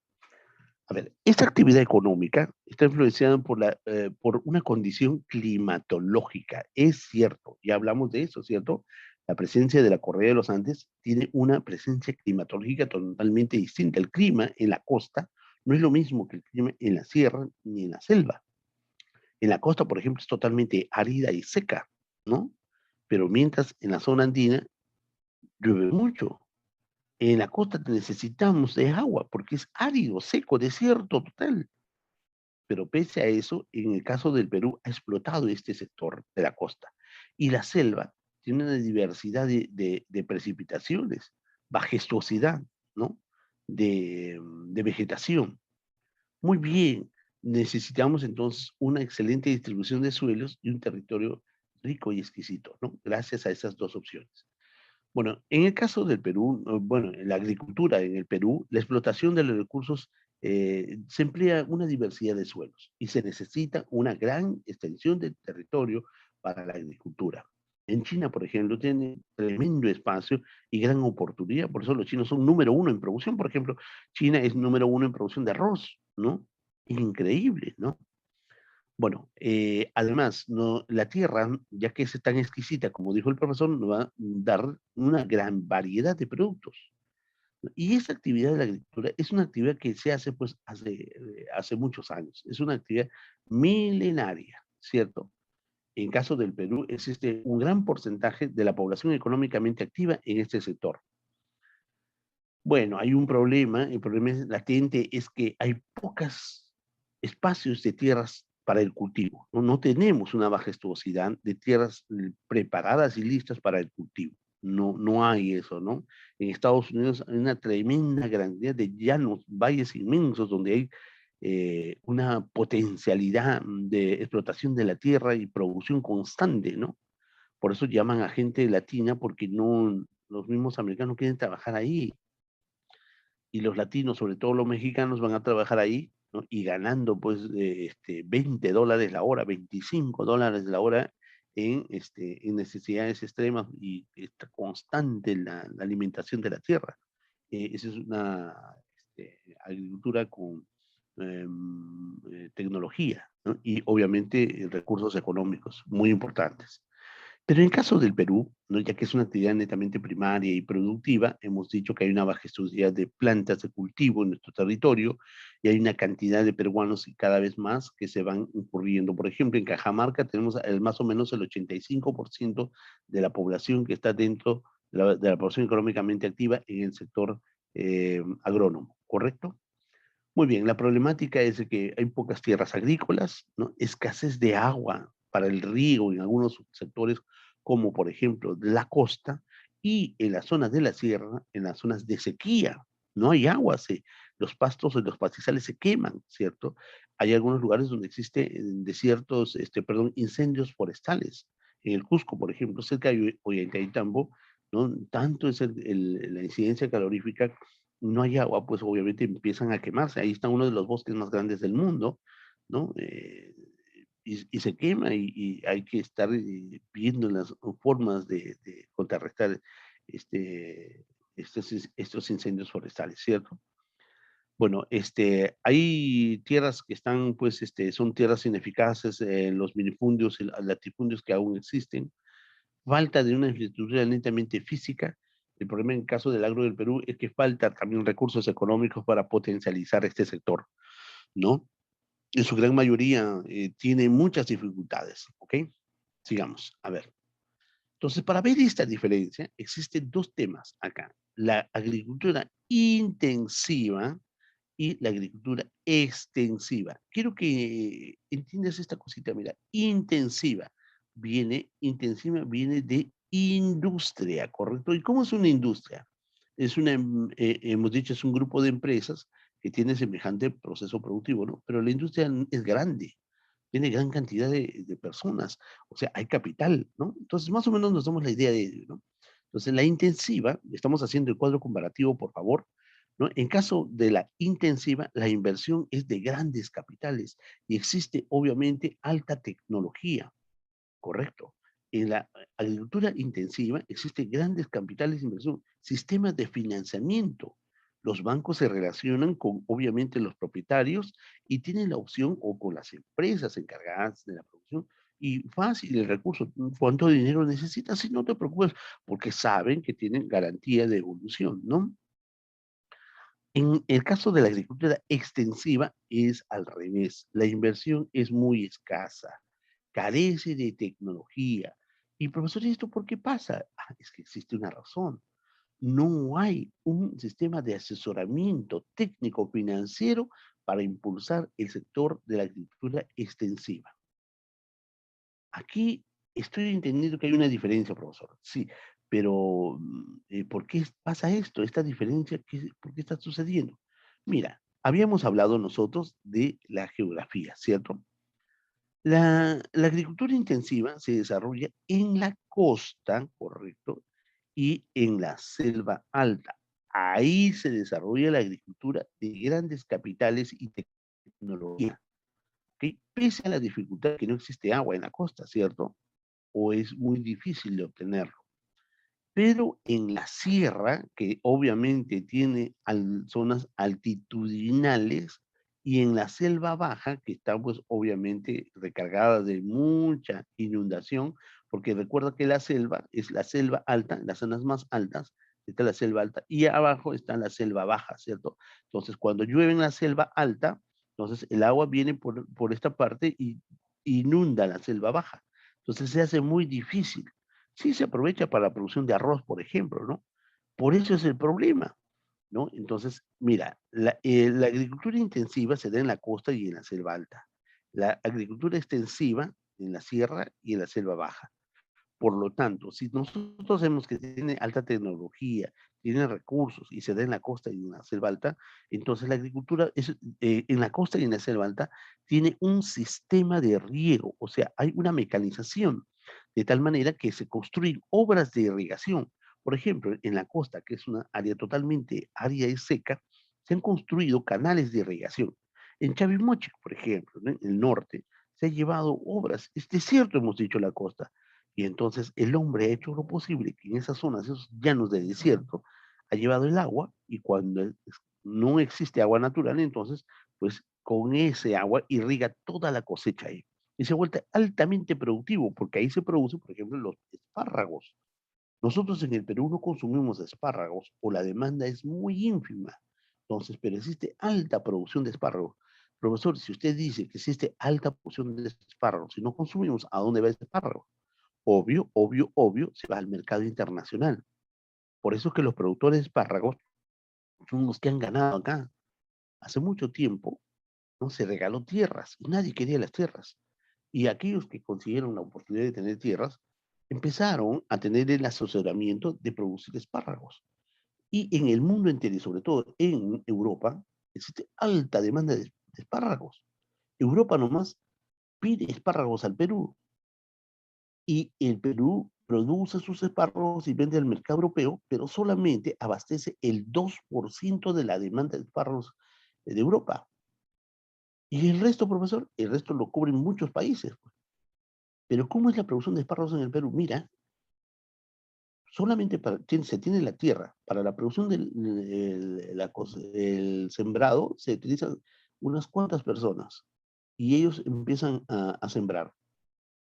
A ver, esta actividad económica está influenciada por una condición climatológica. Es cierto, ya hablamos de eso, ¿cierto? La presencia de la cordillera de los Andes tiene una presencia climatológica totalmente distinta. El clima en la costa no es lo mismo que el clima en la sierra ni en la selva. En la costa, por ejemplo, es totalmente árida y seca, ¿no? Pero mientras en la zona andina llueve mucho. En la costa necesitamos de agua porque es árido, seco, desierto total. Pero pese a eso, en el caso del Perú ha explotado este sector de la costa. Y la selva tiene una diversidad de precipitaciones, majestuosidad, ¿no? De vegetación. Muy bien, necesitamos entonces una excelente distribución de suelos y un territorio rico y exquisito, ¿no? Gracias a esas dos opciones. Bueno, en el caso del Perú, bueno, en la agricultura en el Perú, la explotación de los recursos se emplea una diversidad de suelos y se necesita una gran extensión de territorio para la agricultura. En China, por ejemplo, tiene tremendo espacio y gran oportunidad, por eso los chinos son número uno en producción. Por ejemplo, China es número uno en producción de arroz, ¿no? Increíble, ¿no? Bueno, además, no, la tierra, ya que es tan exquisita, como dijo el profesor, nos va a dar una gran variedad de productos. Y esa actividad de la agricultura es una actividad que se hace pues hace muchos años. Es una actividad milenaria, ¿cierto? En caso del Perú existe un gran porcentaje de la población económicamente activa en este sector. Bueno, hay un problema, el problema es latente, es que hay pocos espacios de tierras para el cultivo. No tenemos una majestuosidad de tierras preparadas y listas para el cultivo. No hay eso, ¿no? En Estados Unidos hay una tremenda cantidad de llanos, valles inmensos donde hay una potencialidad de explotación de la tierra y producción constante, ¿no? Por eso llaman a gente latina, porque no, los mismos americanos quieren trabajar ahí, y los latinos, sobre todo los mexicanos, van a trabajar ahí, ¿no? Y ganando pues $20 la hora, $25 la hora en necesidades extremas, y está constante la alimentación de la tierra. Esa es una agricultura con tecnología, ¿no? Y obviamente recursos económicos muy importantes. Pero en caso del Perú, ¿no? Ya que es una actividad netamente primaria y productiva, hemos dicho que hay una majestuosidad de plantas de cultivo en nuestro territorio, y hay una cantidad de peruanos y cada vez más que se van ocurriendo. Por ejemplo, en Cajamarca tenemos más o menos el 85% de la población que está dentro de la población económicamente activa en el sector agrónomo, ¿correcto? Muy bien, la problemática es de que hay pocas tierras agrícolas, ¿no? Escasez de agua para el riego en algunos sectores, como por ejemplo de la costa, y en las zonas de la sierra, en las zonas de sequía. No hay agua, los pastos o los pastizales se queman, ¿cierto? Hay algunos lugares donde existen desiertos, perdón, incendios forestales. En el Cusco, por ejemplo, cerca de Ollantaytambo, ¿no? Tanto es la incidencia calorífica, no hay agua, pues obviamente empiezan a quemarse. Ahí está uno de los bosques más grandes del mundo, ¿no? Y se quema, y hay que estar viendo las formas de contrarrestar este, estos incendios forestales, ¿cierto? Bueno, hay tierras que están, pues, son tierras ineficaces, los minifundios y latifundios que aún existen, falta de una infraestructura netamente física. El problema en caso del agro del Perú es que falta también recursos económicos para potencializar este sector, ¿no? En su gran mayoría tiene muchas dificultades, ¿ok? Sigamos, a ver. Entonces, para ver esta diferencia, existen dos temas acá: la agricultura intensiva y la agricultura extensiva. Quiero que entiendas esta cosita, mira, intensiva viene de industria, ¿correcto? ¿Y cómo es una industria? Hemos dicho, es un grupo de empresas que tiene semejante proceso productivo, ¿no? Pero la industria es grande, tiene gran cantidad de personas, o sea, hay capital, ¿no? Entonces, más o menos nos damos la idea de ello, ¿no? Entonces, la intensiva, estamos haciendo el cuadro comparativo, por favor, ¿no? En caso de la intensiva, la inversión es de grandes capitales y existe, obviamente, alta tecnología, ¿correcto? En la agricultura intensiva existen grandes capitales de inversión, sistemas de financiamiento. Los bancos se relacionan con, obviamente, los propietarios, y tienen la opción, o con las empresas encargadas de la producción, y fácil el recurso. ¿Cuánto dinero necesitas? Si no te preocupes, porque saben que tienen garantía de evolución, ¿no? En el caso de la agricultura extensiva es al revés. La inversión es muy escasa, carece de tecnología. Y profesor, ¿y esto por qué pasa? Es que existe una razón. No hay un sistema de asesoramiento técnico financiero para impulsar el sector de la agricultura extensiva. Aquí estoy entendiendo que hay una diferencia, profesor. Sí, pero ¿por qué pasa esto? Esta diferencia, ¿por qué está sucediendo? Mira, habíamos hablado nosotros de la geografía, ¿cierto? La agricultura intensiva se desarrolla en la costa, ¿correcto? Y en la selva alta. Ahí se desarrolla la agricultura de grandes capitales y tecnología, ¿ok? Pese a la dificultad que no existe agua en la costa, ¿cierto? O es muy difícil de obtenerlo. Pero en la sierra, que obviamente tiene zonas altitudinales, y en la selva baja, que está pues obviamente recargada de mucha inundación, porque recuerda que la selva es la selva alta, en las zonas más altas está la selva alta, y abajo está la selva baja, ¿cierto? Entonces, cuando llueve en la selva alta, entonces el agua viene por esta parte y inunda la selva baja. Entonces se hace muy difícil. Sí se aprovecha para la producción de arroz, por ejemplo, ¿no? Por eso es el problema, ¿no? Entonces, mira, la agricultura intensiva se da en la costa y en la selva alta. La agricultura extensiva en la sierra y en la selva baja. Por lo tanto, si nosotros vemos que tiene alta tecnología, tiene recursos y se da en la costa y en la selva alta, entonces la agricultura es, en la costa y en la selva alta tiene un sistema de riego, o sea, hay una mecanización, de tal manera que se construyen obras de irrigación. Por ejemplo, en la costa, que es una área totalmente árida y seca, se han construido canales de irrigación. En Chavimoche, por ejemplo, ¿no? En el norte, se han llevado obras, es desierto, hemos dicho la costa, y entonces el hombre ha hecho lo posible que en esas zonas, esos llanos de desierto, ha llevado el agua y cuando no existe agua natural, entonces, pues con ese agua irriga toda la cosecha ahí. Y se ha vuelto altamente productivo, porque ahí se producen, por ejemplo, los espárragos. Nosotros en el Perú no consumimos espárragos o la demanda es muy ínfima. Entonces, pero existe alta producción de espárragos. Profesor, si usted dice que existe alta producción de espárragos, si no consumimos, ¿a dónde va ese espárrago? Obvio, obvio, obvio, se va al mercado internacional. Por eso es que los productores de espárragos son los que han ganado acá. Hace mucho tiempo, ¿no? Se regaló tierras y nadie quería las tierras. Y aquellos que consiguieron la oportunidad de tener tierras, empezaron a tener el asesoramiento de producir espárragos. Y en el mundo entero, y sobre todo en Europa, existe alta demanda de espárragos. Europa nomás pide espárragos al Perú y el Perú produce sus espárragos y vende al mercado europeo, pero solamente abastece el 2% de la demanda de espárragos de Europa. Y el resto, profesor, el resto lo cubren muchos países. Pues. Pero ¿cómo es la producción de espárragos en el Perú? Mira, solamente se tiene la tierra. Para la producción del sembrado se utilizan unas cuantas personas y ellos empiezan a sembrar.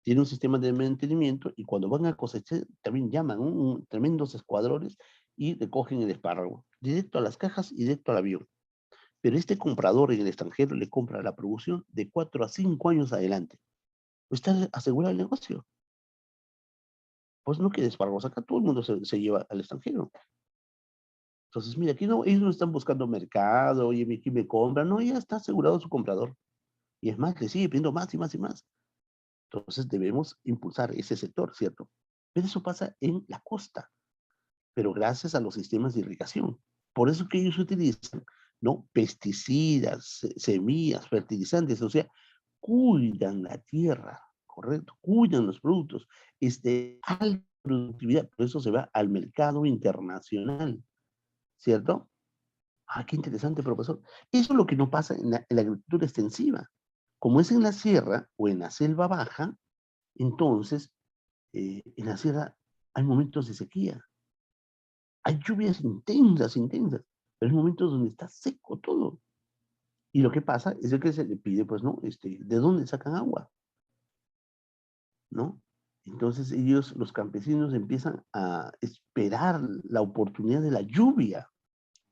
Tiene un sistema de mantenimiento y cuando van a cosechar también llaman tremendos escuadrones y recogen el espárrago, directo a las cajas y directo al avión. Pero este comprador en el extranjero le compra la producción de 4 a 5 años adelante. Pues está asegurado el negocio. Pues no quede espárragos acá, todo el mundo se lleva al extranjero. Entonces, mira, aquí no, ellos no están buscando mercado, oye, aquí me compran, no, ya está asegurado su comprador. Y es más, le sigue pidiendo más y más y más. Entonces debemos impulsar ese sector, ¿cierto? Pero eso pasa en la costa, pero gracias a los sistemas de irrigación. Por eso que ellos utilizan, ¿no? Pesticidas, semillas, fertilizantes, o sea, cuidan la tierra, ¿correcto? Cuidan los productos. Es de alta productividad, por eso se va al mercado internacional, ¿cierto? Ah, qué interesante, profesor. Eso es lo que no pasa en la agricultura extensiva. Como es en la sierra o en la selva baja, entonces en la sierra hay momentos de sequía, hay lluvias intensas, intensas, pero hay momentos donde está seco todo. Y lo que pasa es de que se le pide, pues, ¿no? ¿De dónde sacan agua? ¿No? Entonces ellos, los campesinos, empiezan a esperar la oportunidad de la lluvia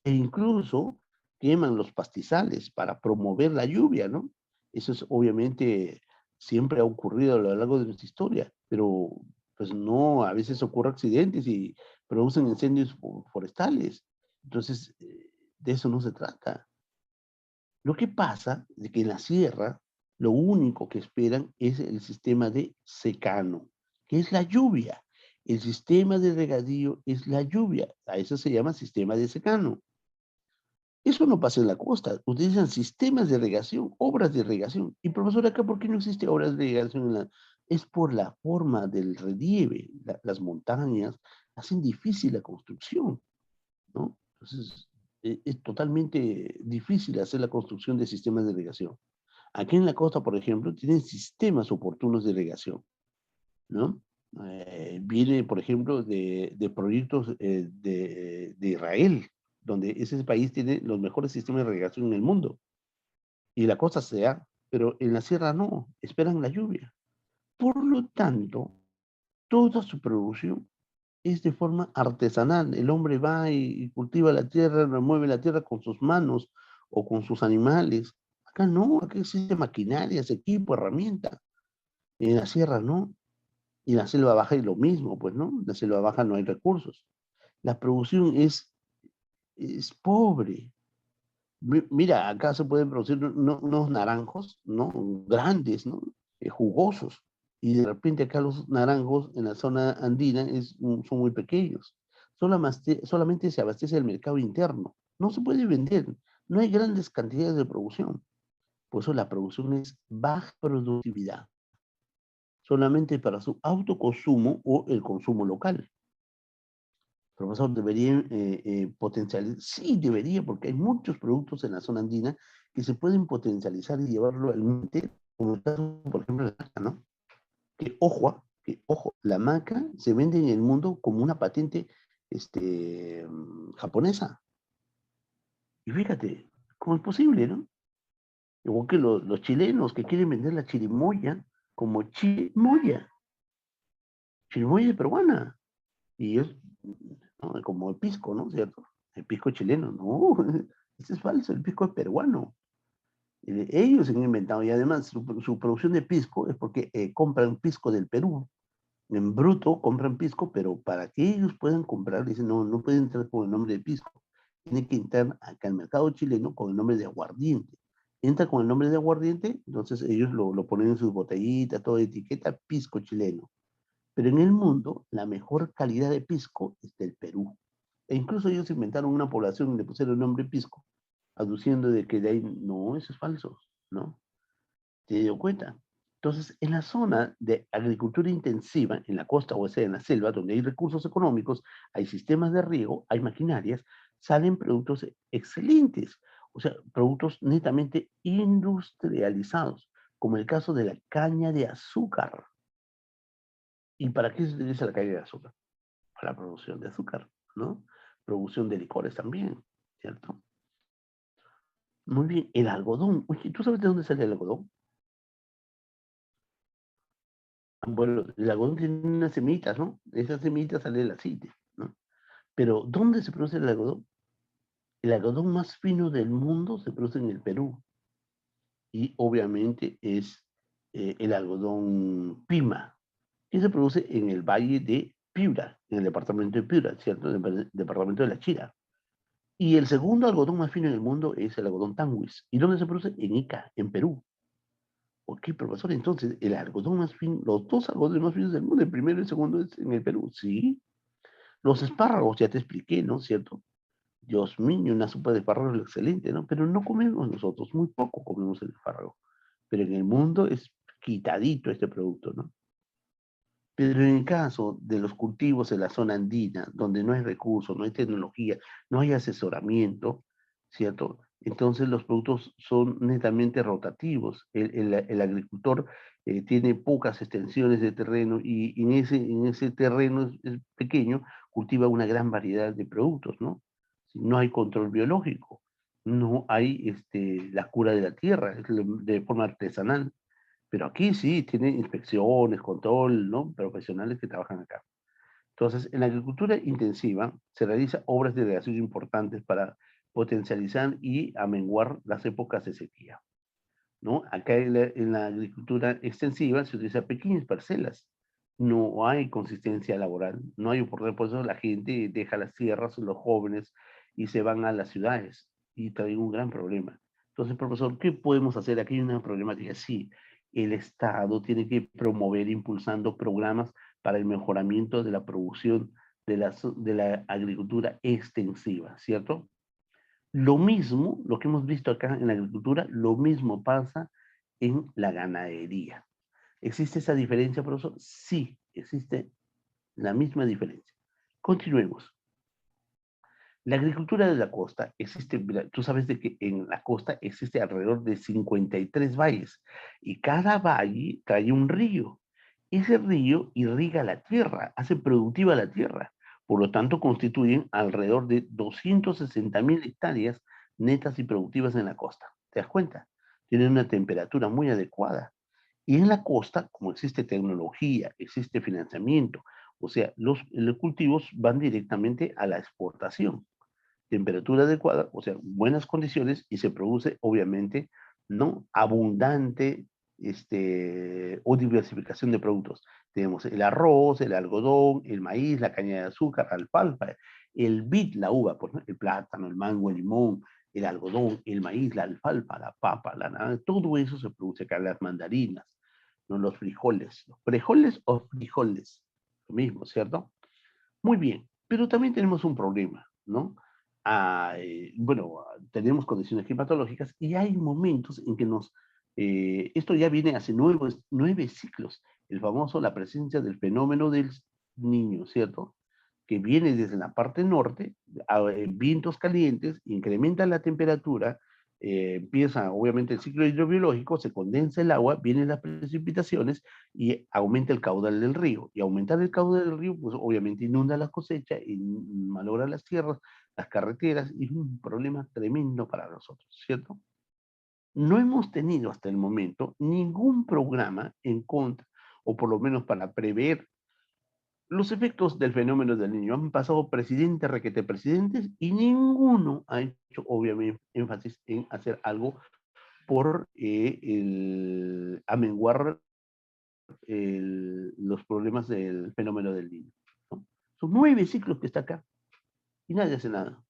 e incluso queman los pastizales para promover la lluvia, ¿no? Eso es obviamente siempre ha ocurrido a lo largo de nuestra historia, pero pues no, a veces ocurren accidentes y producen incendios forestales. Entonces, de eso no se trata. Lo que pasa es que en la sierra lo único que esperan es el sistema de secano, que es la lluvia. El sistema de regadío es la lluvia. A eso se llama sistema de secano. Eso no pasa en la costa. Utilizan sistemas de irrigación, obras de irrigación. Y profesor, acá, ¿por qué no existe obras de irrigación? Es por la forma del relieve. Las montañas hacen difícil la construcción, ¿no? Entonces, es totalmente difícil hacer la construcción de sistemas de irrigación. Aquí en la costa, por ejemplo, tienen sistemas oportunos de irrigación, ¿no? Viene, por ejemplo, de proyectos de Israel, donde ese país tiene los mejores sistemas de irrigación en el mundo. Y la costa se da, pero en la sierra no, esperan la lluvia. Por lo tanto, toda su producción es de forma artesanal. El hombre va y cultiva la tierra, remueve la tierra con sus manos o con sus animales. Acá no, acá existe maquinarias, equipo, herramienta. En la sierra no. Y en la selva baja es lo mismo, pues, ¿no? En la selva baja no hay recursos. La producción es pobre. Mira, acá se pueden producir unos naranjos, ¿no? Grandes, ¿no? Jugosos. Y de repente acá los naranjos en la zona andina son muy pequeños. Solamente se abastece el mercado interno. No se puede vender. No hay grandes cantidades de producción. Por eso la producción es baja productividad, solamente para su autoconsumo o el consumo local. Profesor, ¿debería potencializar? Sí, debería, porque hay muchos productos en la zona andina que se pueden potencializar y llevarlo al límite, como el caso, por ejemplo, de la maca, ¿no? Que ojo, la maca se vende en el mundo como una patente japonesa. Y fíjate, ¿cómo es posible, no? Igual que los chilenos que quieren vender la chirimoya como chirimoya peruana. Y es ¿no? Como el pisco, ¿no? ¿Cierto? El pisco chileno, no, eso es falso, el pisco es peruano. Ellos han inventado, y además su producción de pisco es porque compran pisco del Perú. En bruto compran pisco, pero para que ellos puedan comprar, dicen, no, no pueden entrar con el nombre de pisco. Tienen que entrar acá al mercado chileno con el nombre de aguardiente. Entra con el nombre de aguardiente, entonces ellos lo ponen en sus botellitas, toda etiqueta, pisco chileno. Pero en el mundo, la mejor calidad de pisco es del Perú. E incluso ellos inventaron una población y le pusieron el nombre pisco, aduciendo de que de ahí, no, eso es falso, ¿no? ¿Te dio cuenta? Entonces, en la zona de agricultura intensiva, en la costa o sea, en la selva, donde hay recursos económicos, hay sistemas de riego, hay maquinarias, salen productos excelentes, o sea, productos netamente industrializados, como el caso de la caña de azúcar. ¿Y para qué se utiliza la caña de azúcar? Para la producción de azúcar, ¿no? Producción de licores también, ¿cierto? Muy bien, el algodón. Oye, ¿tú sabes de dónde sale el algodón? Bueno, el algodón tiene unas semillitas, ¿no? De esas semillitas sale el aceite, ¿no? Pero ¿dónde se produce el algodón? El algodón más fino del mundo se produce en el Perú. Y obviamente es el algodón Pima, que se produce en el valle de Piura, en el departamento de Piura, ¿cierto? En el departamento de La Chira. Y el segundo algodón más fino en el mundo es el algodón Tanguis. ¿Y dónde se produce? En Ica, en Perú. Ok, profesor, entonces el algodón más fino, los dos algodones más finos del mundo, el primero y el segundo es en el Perú. Sí. Los espárragos, ya te expliqué, ¿no? ¿Cierto? Dios mío, una sopa de espárragos es excelente, ¿no? Pero no comemos nosotros, muy poco comemos el espárrago. Pero en el mundo es quitadito este producto, ¿no? Pero en el caso de los cultivos en la zona andina, donde no hay recursos, no hay tecnología, no hay asesoramiento, ¿cierto? Entonces los productos son netamente rotativos. El agricultor tiene pocas extensiones de terreno y en ese terreno es pequeño cultiva una gran variedad de productos, ¿no? No hay control biológico, no hay la cura de la tierra, de forma artesanal. Pero aquí sí, tiene inspecciones, control, ¿no? Profesionales que trabajan acá. Entonces, en la agricultura intensiva se realizan obras de irrigación importantes para potencializar y amenguar las épocas de sequía, ¿no? Acá en la agricultura extensiva se utilizan pequeñas parcelas. No hay consistencia laboral, no hay oportunidad. Por eso la gente deja las tierras, los jóvenes, y se van a las ciudades y traen un gran problema. Entonces, profesor, ¿qué podemos hacer? Aquí hay una problemática. Sí, el Estado tiene que promover impulsando programas para el mejoramiento de la producción de la agricultura extensiva, ¿cierto? Lo mismo, lo que hemos visto acá en la agricultura, lo mismo pasa en la ganadería. ¿Existe esa diferencia, profesor? Sí, existe la misma diferencia. Continuemos. La agricultura de la costa existe, mira, tú sabes de que en la costa existe alrededor de 53 valles y cada valle trae un río. Ese río irriga la tierra, hace productiva la tierra. Por lo tanto, constituyen alrededor de 260.000 hectáreas netas y productivas en la costa. ¿Te das cuenta? Tienen una temperatura muy adecuada. Y en la costa, como existe tecnología, existe financiamiento, o sea, los cultivos van directamente a la exportación. Temperatura adecuada, o sea, buenas condiciones y se produce, obviamente, ¿no? Abundante o diversificación de productos. Tenemos el arroz, el algodón, el maíz, la caña de azúcar, la alfalfa, el vid, la uva, pues, ¿no? El plátano, el mango, el limón, el algodón, el maíz, la alfalfa, la papa, la naranja, todo eso se produce acá, las mandarinas. no los frijoles. Los frijoles o frijoles, lo mismo, ¿cierto? Muy bien, pero también tenemos un problema, ¿no? Bueno, tenemos condiciones climatológicas y hay momentos en que esto ya viene hace 9 ciclos, el famoso, la presencia del fenómeno del niño, ¿cierto? Que viene desde la parte norte, vientos calientes, incrementa la temperatura, empieza obviamente el ciclo hidrobiológico, se condensa el agua, vienen las precipitaciones y aumenta el caudal del río. Y aumentar el caudal del río, pues obviamente inunda las cosechas, y malogra las tierras, las carreteras, y es un problema tremendo para nosotros, ¿cierto? No hemos tenido hasta el momento ningún programa en contra, o por lo menos para prever los efectos del fenómeno del niño. Han pasado presidentes, requete presidentes, y ninguno ha hecho, obviamente, énfasis en hacer algo por amenguar los problemas del fenómeno del niño, ¿no? Son 9 ciclos que está acá y nadie hace nada.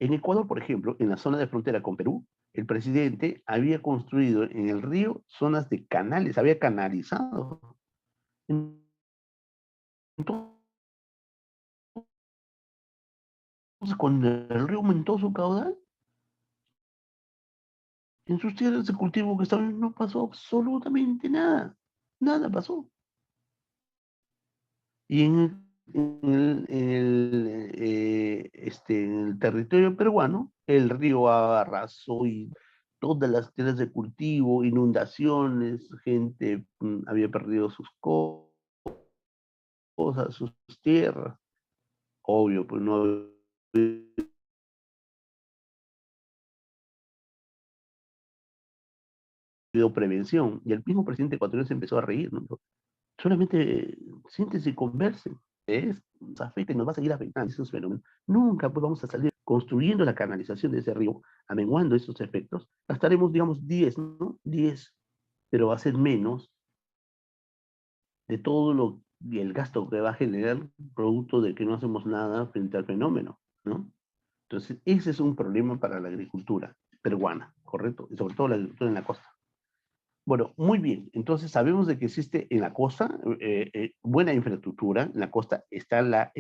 En Ecuador, por ejemplo, en la zona de frontera con Perú, el presidente había construido en el río zonas de canales, había canalizado. Entonces, cuando el río aumentó su caudal, en sus tierras de cultivo que estaban, no pasó absolutamente nada. Nada pasó. Y en el territorio peruano, el río arrasó y todas las tierras de cultivo, inundaciones, gente había perdido sus cosas, sus tierras. Obvio, pues no había habido prevención. Y el mismo presidente ecuatoriano se empezó a reír, ¿no? Solamente siéntense y conversen. Nos afecta y nos va a seguir afectando esos fenómenos. Nunca pues, vamos a salir construyendo la canalización de ese río, amenguando esos efectos. Gastaremos, digamos, 10, ¿no? 10, pero va a ser menos de todo el gasto que va a generar producto de que no hacemos nada frente al fenómeno, ¿no? Entonces, ese es un problema para la agricultura peruana, ¿correcto? Y sobre todo la agricultura en la costa. Bueno, muy bien. Entonces sabemos de que existe en la costa buena infraestructura. En la costa está la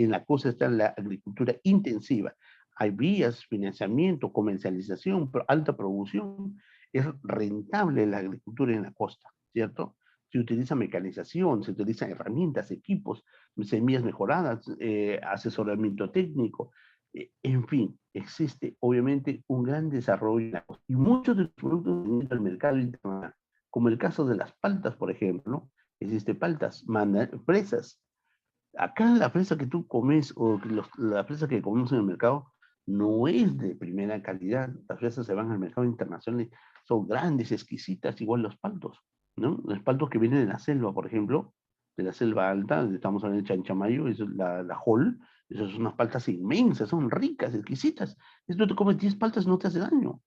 agricultura intensiva. Hay vías, financiamiento, comercialización, alta producción. Es rentable la agricultura en la costa, ¿cierto? Se utiliza mecanización, se utilizan herramientas, equipos, semillas mejoradas, asesoramiento técnico. En fin, existe obviamente un gran desarrollo en la costa y muchos de los productos en el mercado internacional, como el caso de las paltas, por ejemplo. Existe paltas, fresas. Acá la fresa que tú comes o la fresa que comemos en el mercado no es de primera calidad. Las fresas se van al mercado internacional y son grandes, exquisitas, igual los paltos, ¿no? Los paltos que vienen de la selva, por ejemplo, de la selva alta, estamos hablando de Chanchamayo, es la Hall, esas son unas paltas inmensas, son ricas, exquisitas. Esto te comes 10 paltas no te hace daño.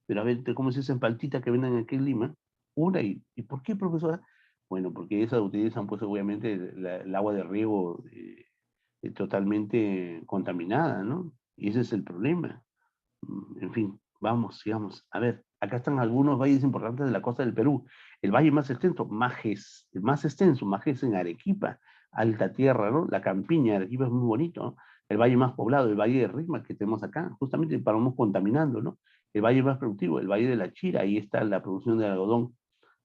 Pero a ver, ¿cómo es esa paltita que venden aquí en Lima? Una, ¿y por qué, profesora? Bueno, porque esas utilizan, pues, obviamente, el agua de riego totalmente contaminada, ¿no? Y ese es el problema. En fin, vamos, sigamos. A ver, acá están algunos valles importantes de la costa del Perú. El valle más extenso, Majes, el más extenso, Majes en Arequipa, alta tierra, ¿no? La campiña de Arequipa es muy bonito, ¿no? El valle más poblado, el valle de Risma que tenemos acá, justamente vamos contaminando, ¿no? El valle más productivo, el valle de la Chira, ahí está la producción de algodón,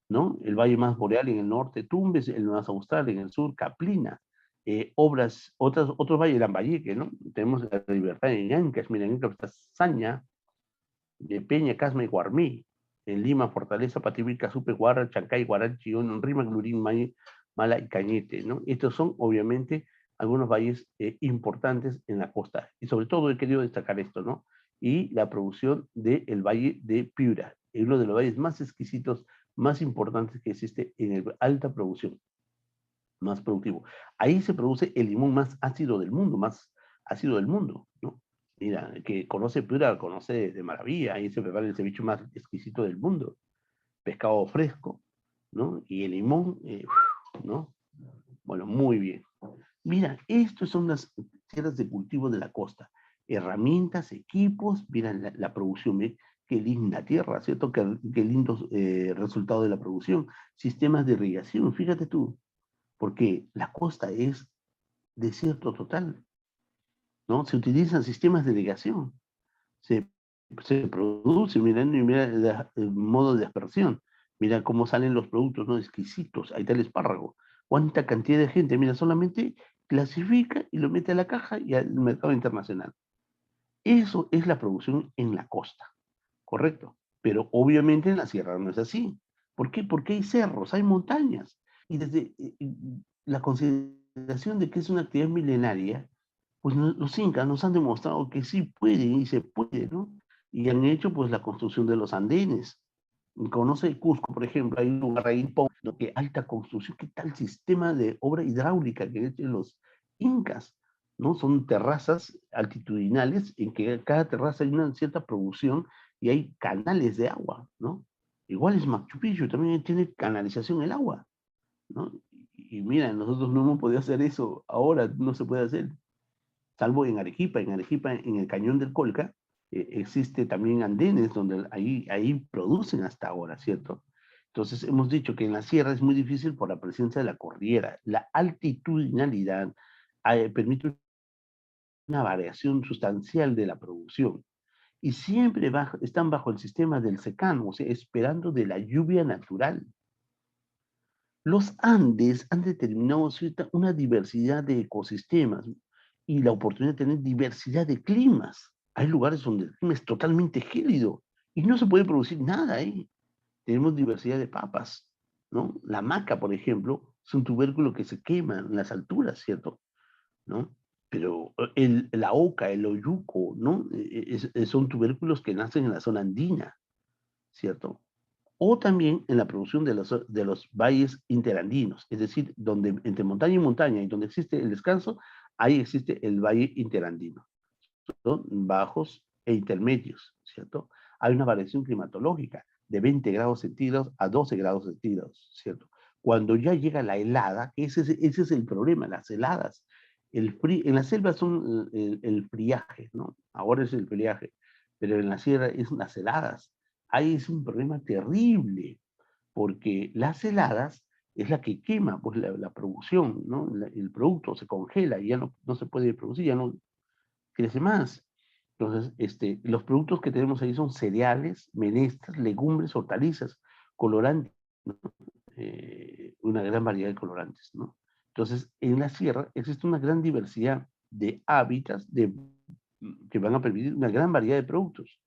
¿no? El valle más boreal en el norte, Tumbes, el más austral en el sur, Caplina, otros valles, Lambayeque, ¿no? Tenemos la Libertad en Ancash, mira, en Ancash está Saña, de Peña, Casma y Guarmí. En Lima, Fortaleza, Pativilca, Supe, Guarra, Chancay, Guarachi, Rima, Glurín, Mala y Cañete, ¿no? Estos son, obviamente, algunos valles importantes en la costa. Y sobre todo he querido destacar esto, ¿no? Y la producción del valle de Piura, uno de los valles más exquisitos, más importantes que existe en el alta producción, más productivo. Ahí se produce el limón más ácido del mundo, ¿no? Mira, que conoce Piura, conoce de maravilla, ahí se prepara el ceviche más exquisito del mundo, pescado fresco, ¿no? Y el limón, ¿no? Bueno, muy bien. Mira, estas son las tierras de cultivo de la costa. Herramientas, equipos, mira la producción, ¿ve? Qué linda tierra, ¿cierto? Qué lindo resultado de la producción. Sistemas de irrigación, fíjate tú, porque la costa es desierto total, ¿no? Se utilizan sistemas de irrigación, se, se produce, mira el modo de aspersión, mira cómo salen los productos, ¿no? Exquisitos, ahí está el espárrago. ¿Cuánta cantidad de gente? Mira, solamente clasifica y lo mete a la caja y al mercado internacional. Eso es la producción en la costa, ¿correcto? Pero obviamente en la sierra no es así. ¿Por qué? Porque hay cerros, hay montañas. Y desde la consideración de que es una actividad milenaria, pues los incas nos han demostrado que sí pueden y se puede, ¿no? Y han hecho pues la construcción de los andenes. Conoce Cusco, por ejemplo, hay un lugar ahí, ¿no? Que alta construcción, ¿qué tal sistema de obra hidráulica que han hecho los incas? ¿No? Son terrazas altitudinales en que cada terraza hay una cierta producción y hay canales de agua, ¿no? Igual es Machu Picchu, también tiene canalización el agua, ¿no? Y mira, nosotros no hemos podido hacer eso, ahora no se puede hacer, salvo en Arequipa, en el Cañón del Colca, existe también andenes donde ahí producen hasta ahora, ¿cierto? Entonces hemos dicho que en la sierra es muy difícil por la presencia de la cordillera. La altitudinalidad permite una variación sustancial de la producción y siempre están bajo el sistema del secano, o sea, esperando de la lluvia natural. Los Andes han determinado una diversidad de ecosistemas y la oportunidad de tener diversidad de climas. Hay lugares donde el clima es totalmente gélido y no se puede producir nada ahí. Tenemos diversidad de papas, ¿no? La maca, por ejemplo, es un tubérculo que se quema en las alturas, ¿cierto? ¿No? Pero la oca, el oyuco, ¿no? Son tubérculos que nacen en la zona andina, ¿cierto? O también en la producción de los valles interandinos, es decir, donde entre montaña y montaña y donde existe el descanso, ahí existe el valle interandino, son bajos e intermedios, ¿cierto? Hay una variación climatológica de 20 grados centígrados a 12 grados centígrados, ¿cierto? Cuando ya llega la helada, ese es el problema, las heladas. En la selva son el friaje, ¿no? Ahora es el friaje, pero en la sierra es las heladas. Ahí es un problema terrible, porque las heladas es la que quema pues, la producción, ¿no? El producto se congela y ya no se puede producir, ya no crece más. Entonces, los productos que tenemos ahí son cereales, menestras, legumbres, hortalizas, colorantes, ¿no? Una gran variedad de colorantes, ¿no? Entonces, en la sierra existe una gran diversidad de hábitats que van a permitir una gran variedad de productos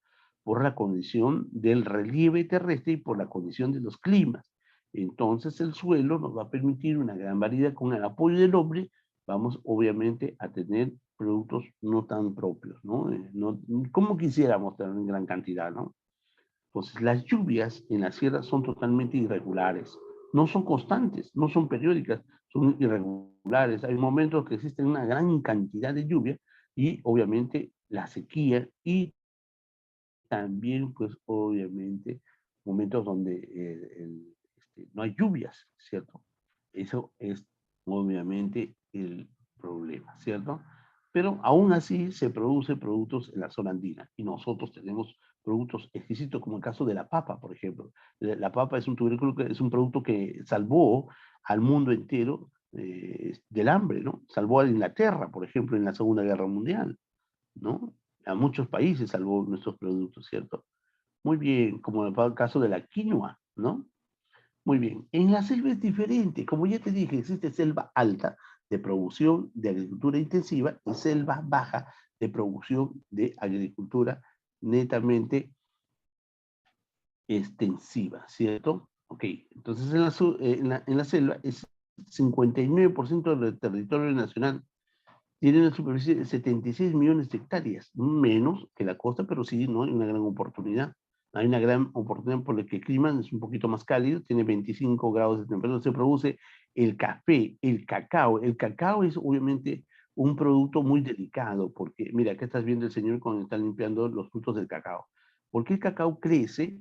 por la condición del relieve terrestre y por la condición de los climas. Entonces, el suelo nos va a permitir una gran variedad con el apoyo del hombre. Vamos, obviamente, a tener productos no tan propios, ¿no? Como quisiéramos tener en gran cantidad, ¿no? Entonces, las lluvias en la sierra son totalmente irregulares, no son constantes, no son periódicas, son irregulares. Hay momentos que existen una gran cantidad de lluvia y obviamente la sequía y también, pues obviamente, momentos donde no hay lluvias, ¿cierto? Eso es obviamente el problema, ¿cierto? Pero aún así se producen productos en la zona andina y nosotros tenemos productos exquisitos como el caso de la papa, por ejemplo. La papa es un tubérculo es un producto que salvó al mundo entero del hambre, ¿no? Salvó a Inglaterra, por ejemplo, en la Segunda Guerra Mundial, ¿no? A muchos países salvó nuestros productos, ¿cierto? Muy bien, como en el caso de la quinoa, ¿no? Muy bien. En la selva es diferente. Como ya te dije, existe selva alta de producción de agricultura intensiva y selva baja de producción de agricultura netamente extensiva, ¿cierto? Ok, entonces en la selva es 59% del territorio nacional tiene una superficie de 76 millones de hectáreas, menos que la costa, pero sí, ¿no? Hay una gran oportunidad. Hay una gran oportunidad por el que el clima es un poquito más cálido, tiene 25 grados de temperatura, se produce el café, el cacao. El cacao es obviamente un producto muy delicado, porque mira, acá estás viendo el señor cuando está limpiando los frutos del cacao. ¿Por qué el cacao crece?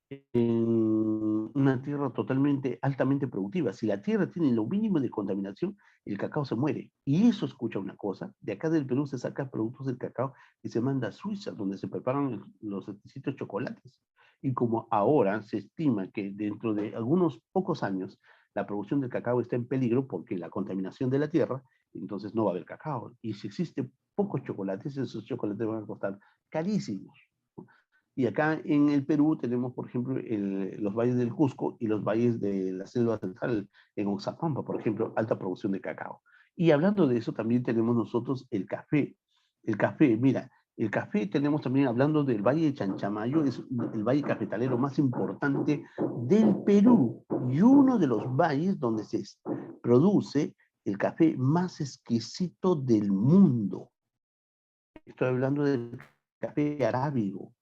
en una tierra totalmente, altamente productiva. Si la tierra tiene lo mínimo de contaminación, el cacao se muere. Y eso, escucha una cosa, de acá del Perú se saca productos del cacao y se manda a Suiza, donde se preparan los exquisitos chocolates. Y como ahora se estima que dentro de algunos pocos años la producción del cacao está en peligro porque la contaminación de la tierra, entonces no va a haber cacao. Y si existe pocos chocolates, esos chocolates van a costar carísimos. Y acá en el Perú tenemos, por ejemplo, los valles del Cusco y los valles de la selva central, en Oxapampa, por ejemplo, alta producción de cacao. Y hablando de eso, también tenemos nosotros el café. El café, mira, el café tenemos también, hablando del Valle de Chanchamayo, es el valle cafetalero más importante del Perú y uno de los valles donde se produce el café más exquisito del mundo. Estoy hablando del café arábigo,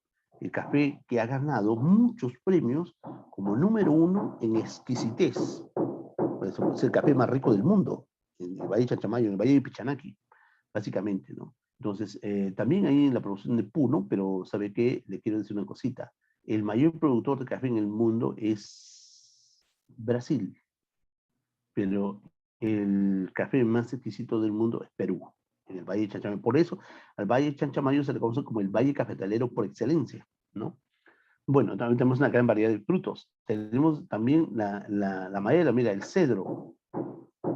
el café que ha ganado muchos premios como número uno en exquisitez. Por eso es el café más rico del mundo, en el Valle de Chanchamayo, en el Valle de Pichanaki, básicamente, ¿no? Entonces, también hay en la producción de Puno, pero ¿sabe qué? Le quiero decir una cosita. El mayor productor de café en el mundo es Brasil, pero el café más exquisito del mundo es Perú, en el Valle de Chanchamayo. Por eso al Valle de Chanchamayo se le conoce como el Valle Cafetalero por excelencia, ¿no? Bueno, también tenemos una gran variedad de frutos. Tenemos también la madera, mira, el cedro,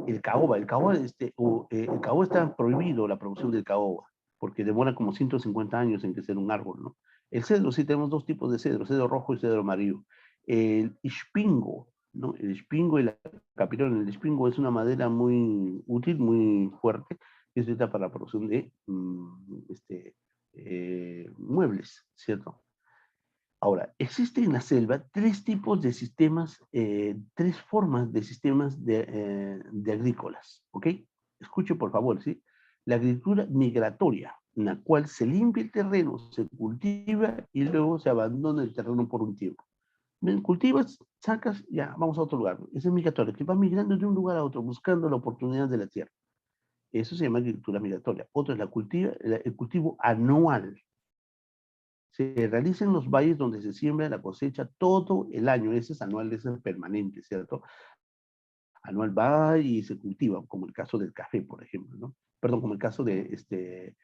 el caoba. El caoba está prohibido la producción del caoba, porque demora como 150 años en crecer un árbol, ¿no? El cedro, sí tenemos dos tipos de cedro rojo y cedro amarillo. El ispingo, ¿no? El ispingo y la capirón. El ispingo es una madera muy útil, muy fuerte, que es útil para la producción de muebles, ¿cierto? Ahora, existe en la selva tres tipos de sistemas, tres formas de sistemas de agrícolas, ¿ok? Escuche por favor, ¿sí? La agricultura migratoria, en la cual se limpia el terreno, se cultiva y luego se abandona el terreno por un tiempo. Ven, cultivas, sacas, ya, vamos a otro lugar. Esa es migratoria, que va migrando de un lugar a otro, buscando la oportunidad de la tierra. Eso se llama agricultura migratoria. Otro es el cultivo anual, se realiza en los valles donde se siembra la cosecha todo el año. Ese es anual, ese es permanente, ¿cierto? Anual va y se cultiva, como el caso del café, por ejemplo, ¿no? Perdón, como el caso de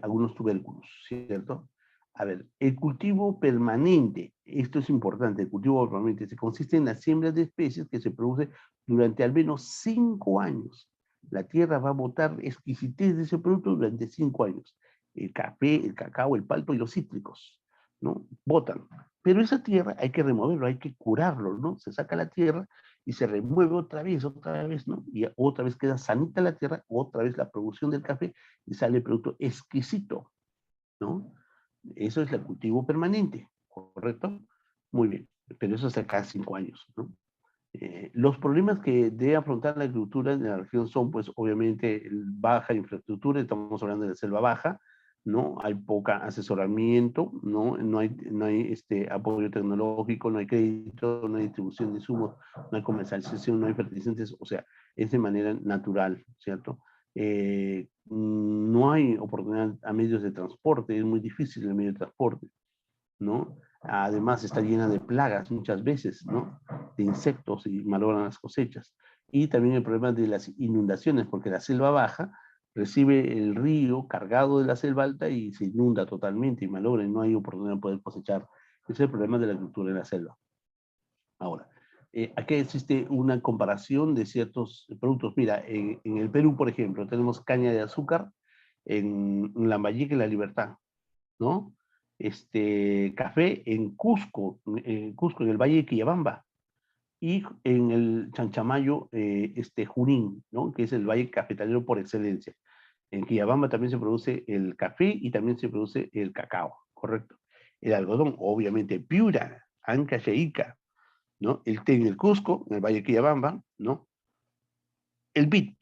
algunos tubérculos, ¿cierto? A ver, el cultivo permanente, esto es importante, el cultivo permanente se consiste en la siembra de especies que se produce durante al menos 5 años. La tierra va a botar exquisitez de ese producto durante 5 años. El café, el cacao, el palto y los cítricos, ¿no? Botan. Pero esa tierra hay que removerlo, hay que curarlo, ¿no? Se saca la tierra y se remueve otra vez, ¿no? Y otra vez queda sanita la tierra, otra vez la producción del café y sale el producto exquisito, ¿no? Eso es el cultivo permanente, ¿correcto? Muy bien, pero eso hasta cada 5 años, ¿no? Los problemas que debe afrontar la agricultura en la región son, pues, obviamente, baja infraestructura, estamos hablando de la selva baja, ¿no? Hay poca asesoramiento, ¿no? No hay apoyo tecnológico, no hay crédito, no hay distribución de insumos, no hay comercialización, no hay fertilizantes, o sea, es de manera natural, ¿cierto? No hay oportunidad a medios de transporte, es muy difícil el medio de transporte, ¿no? Además está llena de plagas muchas veces, ¿no? De insectos y malogran las cosechas. Y también el problema de las inundaciones, porque la selva baja recibe el río cargado de la selva alta y se inunda totalmente y malogra y no hay oportunidad de poder cosechar. Ese es el problema de la agricultura en la selva. Ahora, aquí existe una comparación de ciertos productos. Mira, en el Perú, por ejemplo, tenemos caña de azúcar en Lambayeque y La Libertad, ¿no? Café en Cusco, en el Valle de Quillabamba, y en el Chanchamayo, Junín, ¿no? Que es el valle cafetalero por excelencia. En Quillabamba también se produce el café y también se produce el cacao, ¿correcto? El algodón, obviamente, Piura, Anca, Ica, ¿no? El té en el Cusco, en el Valle de Quillabamba, ¿no? El bit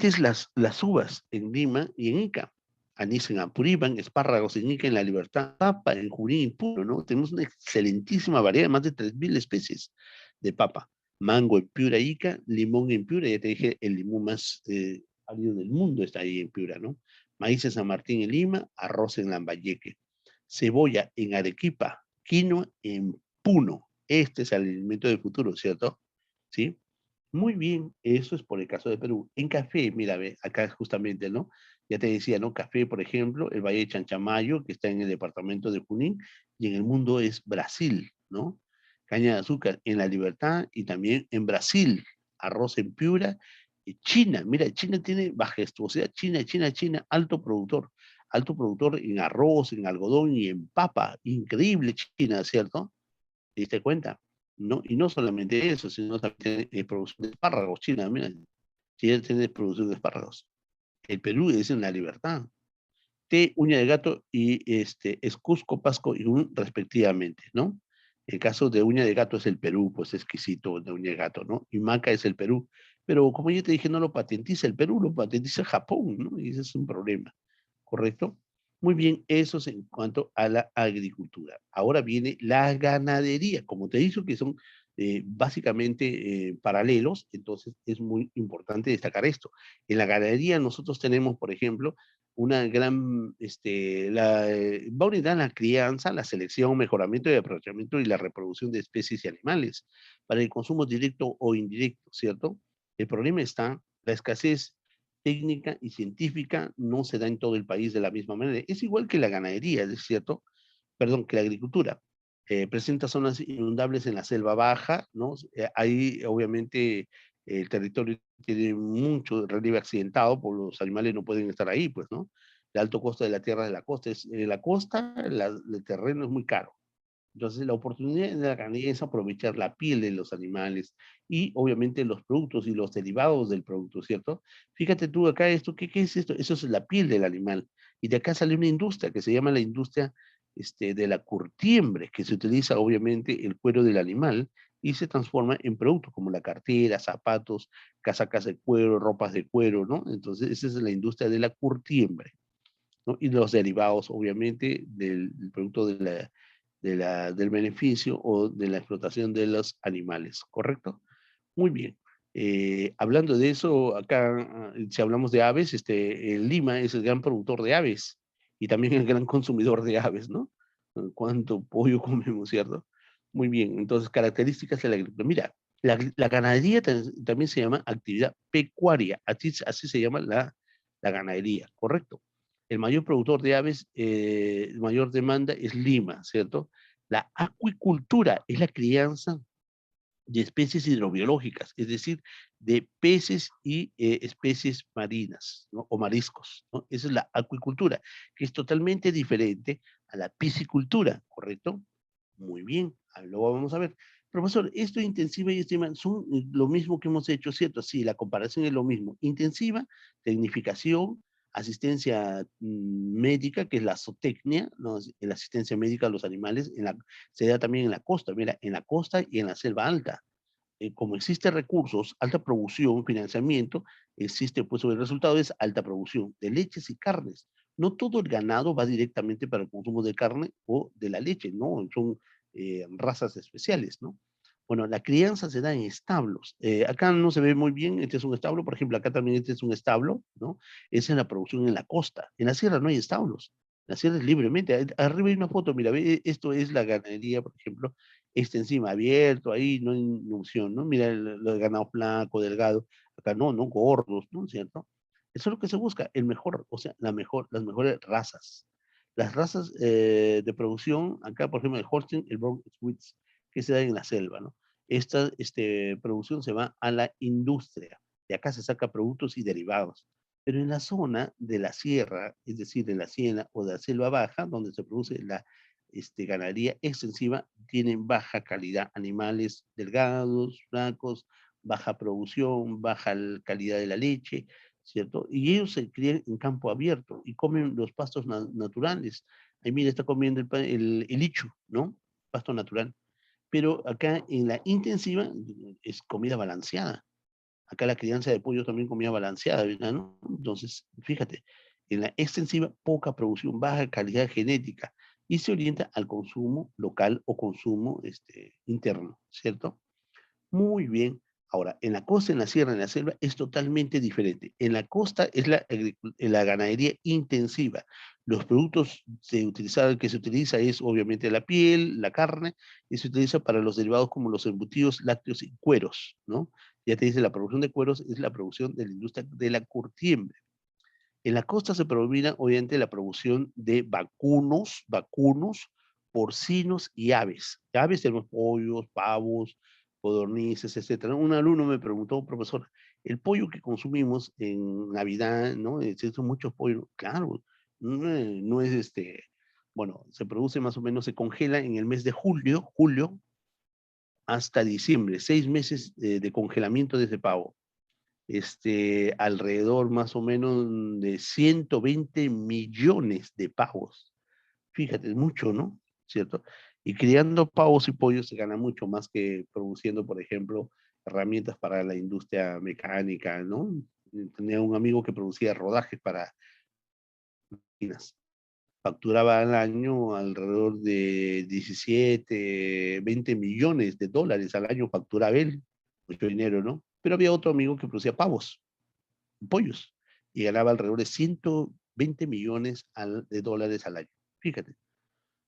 es las uvas en Lima y en Ica. Anís en Apurímac, espárragos en Ica, en La Libertad, papa en Junín y Puno, ¿no? Tenemos una excelentísima variedad, más de 3.000 especies de papa. Mango en Piura, Ica, limón en Piura, ya te dije, el limón más árido del mundo está ahí en Piura, ¿no? Maíz en San Martín en Lima, arroz en Lambayeque. Cebolla en Arequipa, quinoa en Puno. Este es el alimento del futuro, ¿cierto? ¿Sí? Muy bien, eso es por el caso de Perú. En café, mira, ve, acá justamente, ¿no? Ya te decía, ¿no? Café, por ejemplo, el Valle de Chanchamayo, que está en el departamento de Junín, y en el mundo es Brasil, ¿no? Caña de azúcar en La Libertad y también en Brasil, arroz en Piura, y China, mira, China tiene majestuosidad, China, alto productor en arroz, en algodón y en papa, increíble China, ¿cierto? ¿Te diste cuenta? ¿No? Y no solamente eso, sino también producción de espárragos. China, mira, China tiene producción de espárragos. El Perú es en La Libertad. Té, uña de gato y es Cusco, Pasco y un respectivamente, ¿no? El caso de uña de gato es el Perú, pues exquisito de uña de gato, ¿no? Y maca es el Perú. Pero como ya te dije, no lo patentiza el Perú, lo patentiza Japón, ¿no? Y ese es un problema. ¿Correcto? Muy bien, eso es en cuanto a la agricultura. Ahora viene la ganadería, como te he dicho que son básicamente paralelos, entonces es muy importante destacar esto. En la ganadería nosotros tenemos, por ejemplo, una gran, va unida a la crianza, la selección, mejoramiento y aprovechamiento y la reproducción de especies y animales para el consumo directo o indirecto, ¿cierto? El problema está la escasez técnica y científica no se da en todo el país de la misma manera. Es igual que la ganadería, ¿es cierto? Perdón, que la agricultura. Presenta zonas inundables en la selva baja, ¿no? Ahí obviamente el territorio tiene mucho relieve accidentado, por los animales no pueden estar ahí, pues, ¿no? El alto costo de la tierra de la costa es, la costa, el terreno es muy caro. Entonces, la oportunidad de la ganadería es aprovechar la piel de los animales y obviamente los productos y los derivados del producto, ¿cierto? Fíjate tú acá esto, ¿qué es esto? Eso es la piel del animal. Y de acá sale una industria que se llama la industria de la curtiembre, que se utiliza obviamente el cuero del animal y se transforma en productos como la cartera, zapatos, casacas de cuero, ropas de cuero, ¿no? Entonces, esa es la industria de la curtiembre, ¿no? Y los derivados, obviamente, del producto del beneficio o de la explotación de los animales, ¿correcto? Muy bien. Hablando de eso, acá, si hablamos de aves, Lima es el gran productor de aves y también el gran consumidor de aves, ¿no? ¿Cuánto pollo comemos, cierto? Muy bien, entonces, características de la agricultura. Mira, la ganadería también se llama actividad pecuaria, así se llama la ganadería, ¿correcto? El mayor productor de aves, mayor demanda es Lima, ¿cierto? La acuicultura es la crianza de especies hidrobiológicas, es decir, de peces y especies marinas, ¿no? O mariscos, ¿no? Esa es la acuicultura, que es totalmente diferente a la piscicultura, ¿correcto? Muy bien, luego vamos a ver. Profesor, esto intensiva y extrema son lo mismo que hemos hecho, ¿cierto? Sí, la comparación es lo mismo. Intensiva, tecnificación, asistencia médica, que es la zootecnia, ¿no? La asistencia médica a los animales, se da también en la costa, mira, en la costa y en la selva alta. Como existen recursos, alta producción, financiamiento, existe, pues el resultado es alta producción de leches y carnes. No todo el ganado va directamente para el consumo de carne o de la leche, ¿no? Son razas especiales, ¿no? Bueno, la crianza se da en establos. Acá no se ve muy bien, este es un establo, por ejemplo, acá también este es un establo, ¿no? Es en la producción en la costa. En la sierra no hay establos. En la sierra es libremente. Arriba hay una foto, mira, ve, esto es la ganadería, por ejemplo, encima abierto, ahí no hay inducción, ¿no? Mira el ganado flaco, delgado, acá no, no, gordos, ¿no es cierto? Eso es lo que se busca, el mejor, o sea, las mejores razas. Las razas de producción, acá por ejemplo el Holstein, el Brown Swiss, que se da en la selva, ¿no? Esta producción se va a la industria, de acá se saca productos y derivados. Pero en la zona de la sierra, es decir, de la siena o de la selva baja, donde se produce la ganadería extensiva, tienen baja calidad, animales delgados, flacos, baja producción, baja calidad de la leche, ¿cierto? Y ellos se crían en campo abierto y comen los pastos naturales. Ahí mira, está comiendo el ichu, ¿no? Pasto natural. Pero acá en la intensiva es comida balanceada. Acá la crianza de pollo también comida balanceada, ¿verdad? ¿No? Entonces, fíjate, en la extensiva, poca producción, baja calidad genética y se orienta al consumo local o consumo interno, ¿cierto? Muy bien. Ahora, en la costa, en la sierra, en la selva, es totalmente diferente. En la costa es la ganadería intensiva. Los productos que se utiliza es obviamente la piel, la carne, y se utiliza para los derivados como los embutidos, lácteos y cueros, ¿no? Ya te dice, la producción de cueros es la producción de la industria de la curtiembre. En la costa se predomina, obviamente, la producción de vacunos, porcinos y aves. Aves tenemos pollos, pavos, codornices, etcétera. Un alumno me preguntó, profesor, el pollo que consumimos en Navidad, ¿no? Existen muchos pollos. Claro, no es bueno, se produce más o menos, se congela en el mes de julio hasta diciembre, 6 meses de congelamiento de ese pavo, alrededor más o menos de 120 millones de pavos. Fíjate, es mucho, ¿no? ¿Cierto? Y criando pavos y pollos se gana mucho más que produciendo, por ejemplo, herramientas para la industria mecánica, ¿no? Tenía un amigo que producía rodajes para máquinas. Facturaba al año alrededor de 17, 20 millones de dólares al año, facturaba él, mucho dinero, ¿no? Pero había otro amigo que producía pavos, pollos, y ganaba alrededor de 120 millones de dólares al año. Fíjate,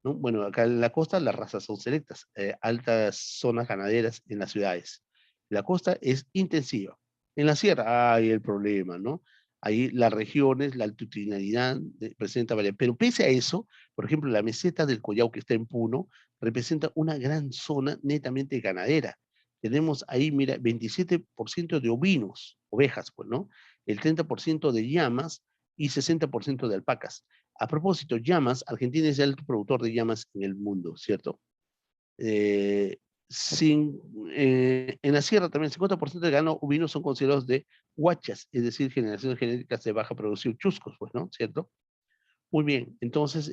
¿no? Bueno, acá en la costa las razas son selectas, altas zonas ganaderas en las ciudades. La costa es intensiva. En la sierra hay el problema, ¿no? Ahí las regiones, la altitudinalidad presenta varias. Pero pese a eso, por ejemplo, la meseta del Collao que está en Puno representa una gran zona netamente ganadera. Tenemos ahí, mira, 27% de ovinos, ovejas, pues, ¿no? El 30% de llamas y 60% de alpacas. A propósito, llamas, Argentina es el productor de llamas en el mundo, ¿cierto? Eh, sin, en la sierra también el 50% de ganado ovino son considerados de huachas, es decir, generaciones genéticas de baja producción, chuscos, pues, ¿no? ¿Cierto? Muy bien, entonces,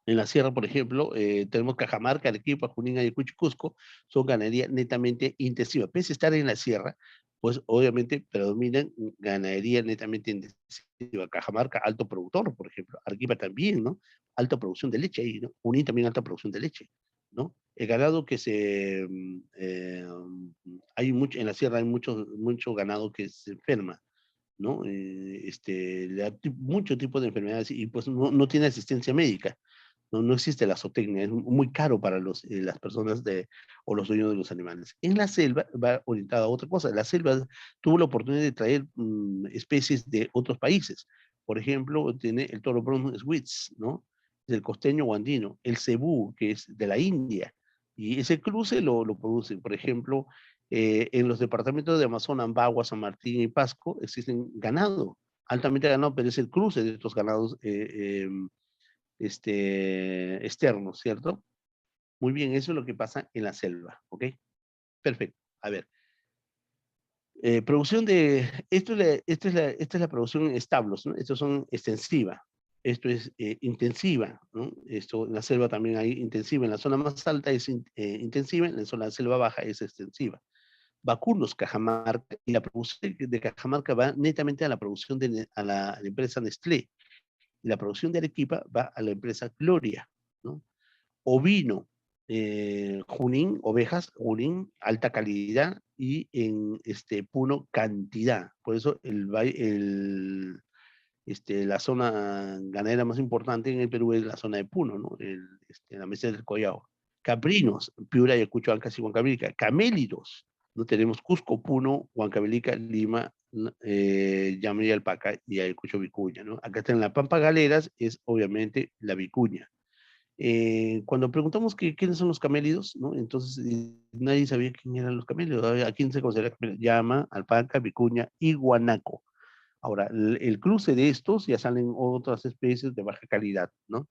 en la sierra, por ejemplo, tenemos Cajamarca, Arequipa, Junín, Ayacucho y Cusco, son ganadería netamente intensiva. Pese a estar en la sierra, pues obviamente predominan ganadería netamente intensiva. Cajamarca, alto productor, por ejemplo. Arequipa también, ¿no? Alta producción de leche ahí, ¿no? Junín también alta producción de leche, ¿no? El ganado que hay mucho, en la sierra hay mucho ganado que se enferma, ¿no? Le da mucho tipo de enfermedades y pues no tiene asistencia médica. No existe la zootecnia, es muy caro para las personas o los dueños de los animales. En la selva va orientada a otra cosa. La selva tuvo la oportunidad de traer especies de otros países. Por ejemplo, tiene el toro Brown Switz, ¿no? Del costeño o andino. El cebú, que es de la India. Y ese cruce lo producen. Por ejemplo, en los departamentos de Amazonas, Ambagua, San Martín y Pasco existen ganado, altamente ganado, pero es el cruce de estos ganados externos, ¿cierto? Muy bien, eso es lo que pasa en la selva, ¿ok? Perfecto. A ver, producción de, esta es la producción establos, ¿no? Estos son extensiva, esto es intensiva, ¿no? Esto en la selva también hay intensiva, en la zona más alta es intensiva, en la zona de selva baja es extensiva. Vacunos, Cajamarca, y la producción de Cajamarca va netamente a la producción a la empresa Nestlé, y la producción de Arequipa va a la empresa Gloria, ¿no? Ovino, Junín, ovejas, Junín, alta calidad y en Puno, cantidad. Por eso la zona ganadera más importante en el Perú es la zona de Puno, ¿no? La mesa del Collao. Caprinos, Piura, Ayacucho, Ancash y Huancavelica. Camélidos, no tenemos Cusco, Puno, Huancavelica, Lima, Llama y Alpaca y Ayacucho, Vicuña, ¿no? Acá está en la Pampa Galeras, es obviamente la Vicuña. Cuando preguntamos quiénes son los camélidos, ¿no? Entonces nadie sabía quién eran los camélidos. ¿A quién se considera camélido? Llama, alpaca, vicuña y guanaco. Ahora, el cruce de estos ya salen otras especies de baja calidad, ¿no?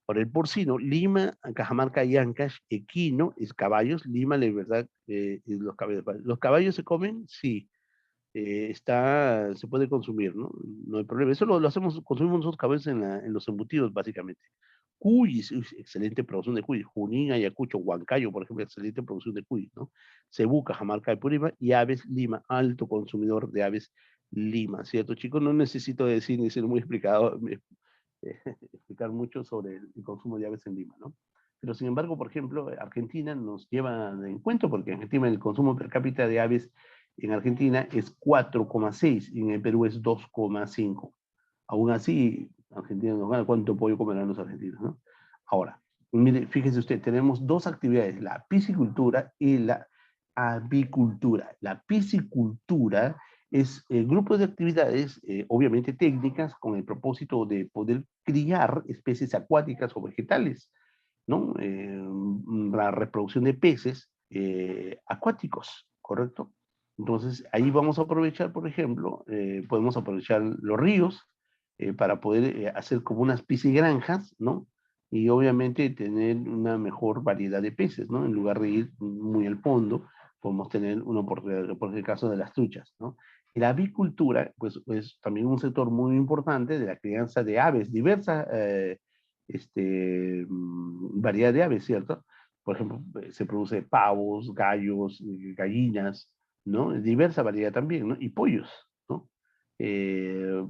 Por el porcino, Lima, Cajamarca y Ancash, equino, es caballos, Lima, la verdad, es los caballos. ¿Los caballos se comen? Sí. Se puede consumir, ¿no? No hay problema. Eso lo hacemos, consumimos nosotros caballos en los embutidos, básicamente. Cuy, excelente producción de cuy. Junín, Ayacucho, Huancayo, por ejemplo, excelente producción de cuy, ¿no? Cebú, Cajamarca y Purímac, y aves Lima, alto consumidor de aves Lima, ¿cierto, chicos? No necesito decir ni ser muy explicado, explicar mucho sobre el consumo de aves en Lima, ¿no? Pero sin embargo, por ejemplo, Argentina nos lleva de encuentro porque en Argentina el consumo per cápita de aves en Argentina es 4,6 y en el Perú es 2,5. Aún así, Argentina nos gana. ¿Cuánto pollo comerán los argentinos, no? Ahora, mire, fíjese usted, tenemos dos actividades, la piscicultura y la avicultura. La piscicultura es grupo de actividades, obviamente técnicas, con el propósito de poder criar especies acuáticas o vegetales, ¿no? La reproducción de peces acuáticos, ¿correcto? Entonces, ahí vamos a aprovechar, por ejemplo, podemos aprovechar los ríos para poder hacer como unas piscigranjas, ¿no? Y obviamente tener una mejor variedad de peces, ¿no? En lugar de ir muy al fondo, podemos tener una oportunidad, por el caso de las truchas, ¿no? Y la avicultura, pues, es también un sector muy importante de la crianza de aves, diversas variedad de aves, ¿cierto? Por ejemplo, se produce pavos, gallos, gallinas, ¿no? Diversa variedad también, ¿no? Y pollos, ¿no? Eh,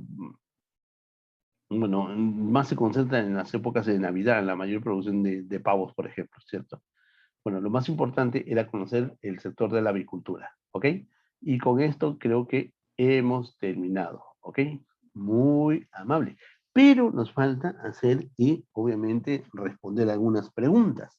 bueno, más se concentra en las épocas de Navidad, en la mayor producción de pavos, por ejemplo, ¿cierto? Bueno, lo más importante era conocer el sector de la avicultura, ¿ok? Y con esto creo que hemos terminado, ¿ok? Muy amable. Pero nos falta hacer y, obviamente, responder algunas preguntas.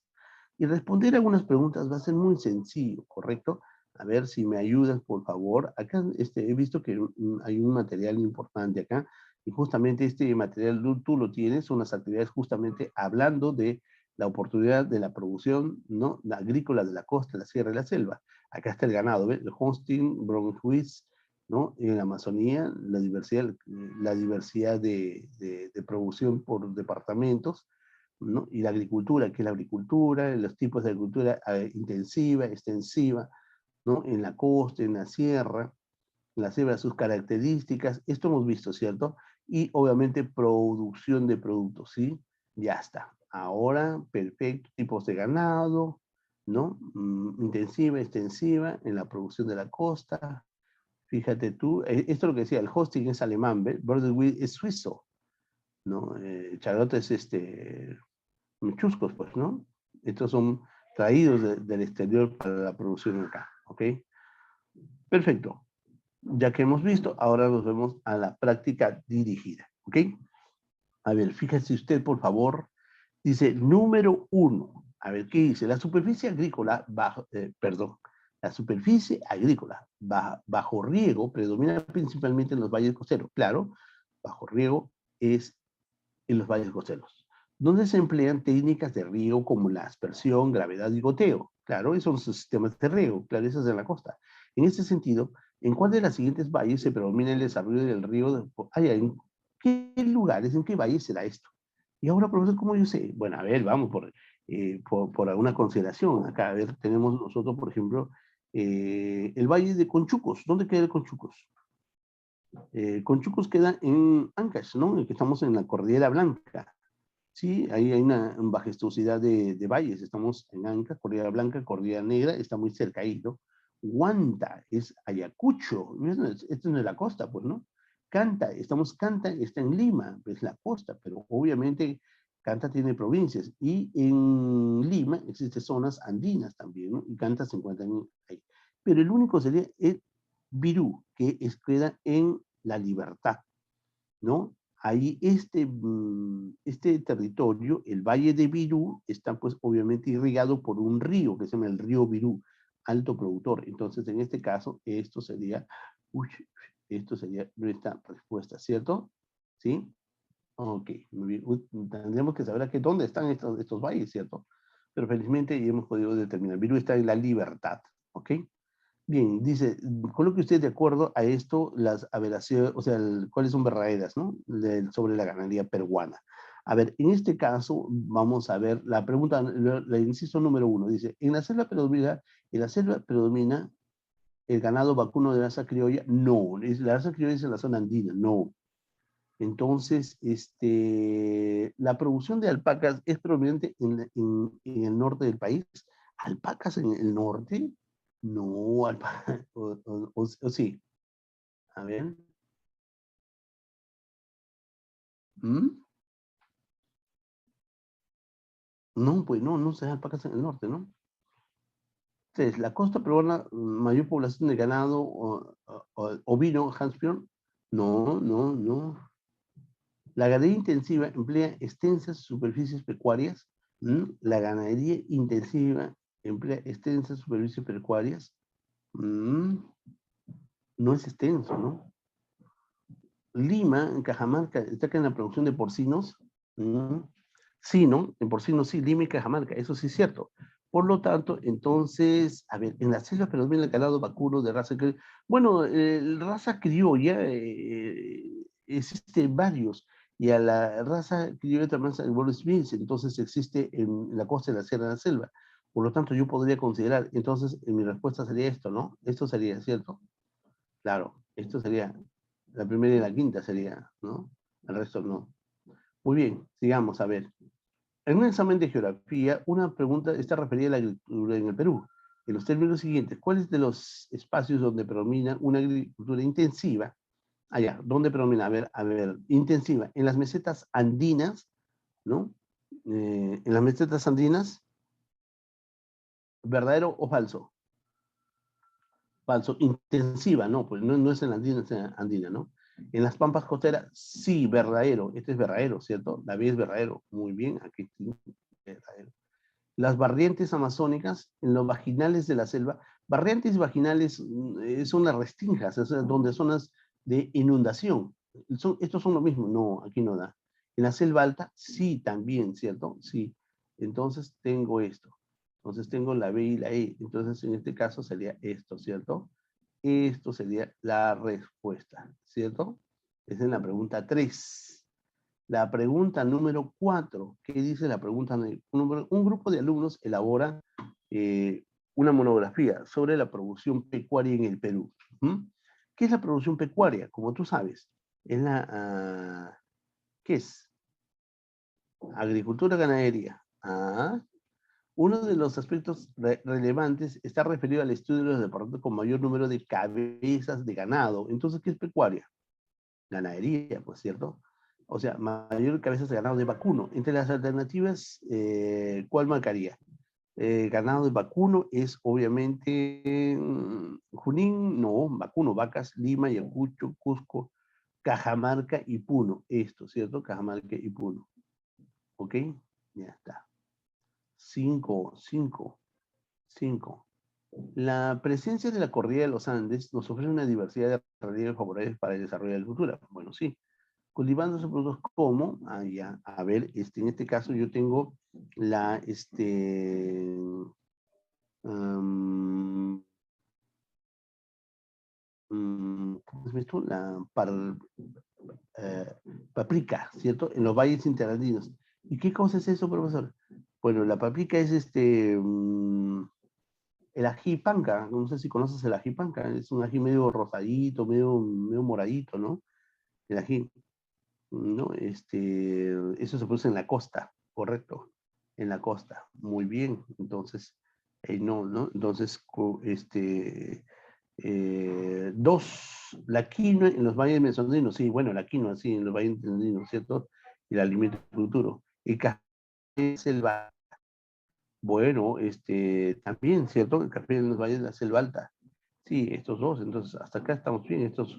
Y responder algunas preguntas va a ser muy sencillo, ¿correcto? A ver si me ayudas, por favor. Acá he visto que hay un material importante acá, y justamente este material tú lo tienes, son las actividades justamente hablando de la oportunidad de la producción, ¿no? La agrícola de la costa, la sierra y la selva. Acá está el ganado, ¿ves? El Holstein, Brunswick, ¿no? En la Amazonía, la diversidad de producción por departamentos, ¿no? Y la agricultura, que es la agricultura, los tipos de agricultura intensiva, extensiva, ¿no? En la costa, en la selva, sus características, esto hemos visto, ¿cierto? Y obviamente producción de productos, ¿sí? Ya está. Ahora, perfecto, tipos de ganado, ¿no? Intensiva, extensiva, en la producción de la costa. Fíjate tú, esto es lo que decía, el hosting es alemán, ¿ves? Borderwheel es suizo, ¿no? Charlotte es chuscos, pues, ¿no? Estos son traídos del exterior para la producción acá, ¿ok? Perfecto. Ya que hemos visto, ahora nos vemos a la práctica dirigida, ¿ok? A ver, fíjese usted, por favor. Dice, número 1. A ver, ¿qué dice? La superficie agrícola la superficie agrícola bajo riego predomina principalmente en los valles costeros. Claro, bajo riego es en los valles costeros, donde se emplean técnicas de riego como la aspersión, gravedad y goteo. Claro, esos son los sistemas de riego, claro, eso es en la costa. En este sentido, ¿en cuál de las siguientes valles se predomina el desarrollo del río? ¿En qué lugares, en qué valles será esto? Y ahora, profesor, ¿cómo yo sé? Bueno, a ver, vamos por alguna consideración. Acá, a ver, tenemos nosotros, por ejemplo, el valle de Conchucos. ¿Dónde queda el Conchucos? Conchucos queda en Ancash, ¿no? Que estamos en la Cordillera Blanca. Sí, ahí hay una majestuosidad de valles. Estamos en Ancash, Cordillera Blanca, Cordillera Negra, está muy cerca ahí, ¿no? Huanta es Ayacucho, esto no es la costa, pues, ¿no? Canta, está en Lima, es la costa, pero obviamente Canta tiene provincias y en Lima existen zonas andinas también, ¿no? Y Canta se encuentra ahí. Pero el único sería el Virú, que queda en La Libertad, ¿no? Ahí este territorio, el Valle de Virú, está pues obviamente irrigado por un río que se llama el río Virú, alto productor. Entonces, en este caso, esto sería nuestra respuesta, ¿cierto? ¿Sí? Ok, muy bien. Tendremos que saber aquí dónde están estos valles, ¿cierto? Pero felizmente ya hemos podido determinar. Virú está en La Libertad, ¿ok? Bien, dice, coloque usted de acuerdo a esto las averaciones, o sea, cuáles son verdaderas, ¿no? Sobre la ganadería peruana. A ver, en este caso, vamos a ver la pregunta, la inciso número 1, dice, en la selva predomina el ganado vacuno de raza criolla. No, la raza criolla es en la zona andina, no. Entonces, la producción de alpacas es prominente en el norte del país. ¿Alpacas en el norte? No, alpacas, o sí. A ver. ¿Mm? No, pues no, no se da alpacas en el norte, ¿no? Entonces, la costa peruana, mayor población de ganado ovino, Hansfield. No, no, no. La ganadería intensiva emplea extensas superficies pecuarias. La ganadería intensiva emplea extensas superficies pecuarias. Mm, No es extenso, ¿no? Lima, en Cajamarca, destaca en la producción de porcinos. Sí, ¿no? En porcinos sí, Lima y Cajamarca, eso sí es cierto. Por lo tanto, entonces, a ver, en la selva predomina el ganado vacuno de raza criolla. Bueno, raza criolla, existe varios, y a la raza criolla también se Wall Smith, entonces existe en la costa de la Sierra de la Selva. Por lo tanto, yo podría considerar, entonces, mi respuesta sería esto, ¿no? Esto sería, ¿cierto? Claro, esto sería, la primera y la quinta sería, ¿no? El resto no. Muy bien, sigamos, a ver. En un examen de geografía, una pregunta está referida a la agricultura en el Perú. En los términos siguientes, ¿cuáles de los espacios donde predomina una agricultura intensiva? Allá, ¿dónde predomina? A ver, intensiva. En las mesetas andinas, ¿no? En las mesetas andinas, ¿verdadero o falso? Falso. Intensiva, no, pues no, no es en la andina, es en la andina, ¿no? En las pampas costeras, sí, verdadero. Este es verdadero, ¿cierto? La B es verdadero. Muy bien, aquí sí, verdadero. Las barrientes amazónicas en los vaginales de la selva. Barrientes vaginales son las restingas, es donde zonas de inundación. Estos son lo mismo, no, aquí no da. En la selva alta, sí, también, ¿cierto? Sí. Entonces tengo esto. Entonces tengo la B y la E. Entonces en este caso sería esto, ¿cierto? Esto sería la respuesta, ¿cierto? Esa es la pregunta 3. La pregunta número 4, ¿qué dice la pregunta? Un grupo de alumnos elabora una monografía sobre la producción pecuaria en el Perú. ¿Qué es la producción pecuaria? Como tú sabes, es ¿qué es? Agricultura ganadería. Uno de los aspectos relevantes está referido al estudio de los departamentos con mayor número de cabezas de ganado. Entonces, ¿qué es pecuaria? Ganadería, pues, ¿cierto? O sea, mayor cabezas de ganado de vacuno. Entre las alternativas, ¿cuál marcaría? Ganado de vacuno es obviamente Junín, no, vacuno, vacas, Lima, Ayacucho, Cusco, Cajamarca y Puno. Esto, ¿cierto? Cajamarca y Puno. ¿Ok? Ya está. 5, 5, 5. La presencia de la cordillera de los Andes nos ofrece una diversidad de relieves favorables para el desarrollo de la cultura. Bueno, sí. Cultivándose productos como, ya, a ver, en este caso yo tengo la, um, ¿cómo es esto? Eh, paprika, ¿cierto? En los valles interandinos. ¿Y qué cosa es eso, profesor? Bueno, la paprika es el ají panca. No sé si conoces el ají panca. Es un ají medio rosadito, medio moradito, ¿no? El ají. ¿No? Eso se produce en la costa, correcto, en la costa, muy bien, entonces, no, ¿no? Entonces, dos, la quinoa en los valles mesoandinos, sí, bueno, la quinoa, sí, en los valles mesoandinos, ¿cierto? Y el alimento futuro. Y café selva, bueno, también, ¿cierto? El café en los valles de la selva alta. Sí, estos dos, entonces hasta acá estamos bien, estos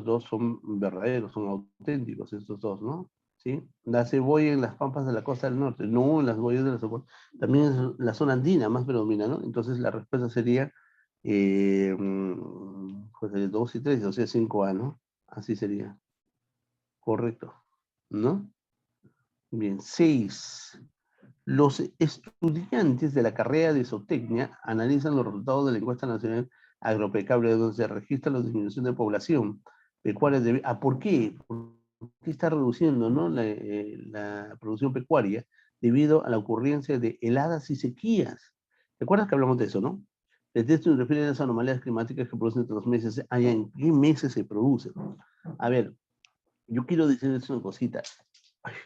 dos son verdaderos, son auténticos, estos dos, ¿no? ¿Sí? La cebolla en las pampas de la costa del norte, no en las boyas de la cebolla, también es la zona andina más predomina, ¿no? Entonces la respuesta sería, pues de 2 y 3, o sea, 5A, ¿no? Así sería, correcto, ¿no? Bien, 6. Los estudiantes de la carrera de zootecnia analizan los resultados de la encuesta nacional agropecuaria, donde se registra la disminución de población pecuaria. ¿Por qué? ¿Por qué está reduciendo, ¿no? La producción pecuaria debido a la ocurrencia de heladas y sequías? ¿Te acuerdas que hablamos de eso, no? El texto se refiere a las anomalías climáticas que producen entre los meses. ¿En qué meses se producen? A ver, yo quiero decirles una cosita.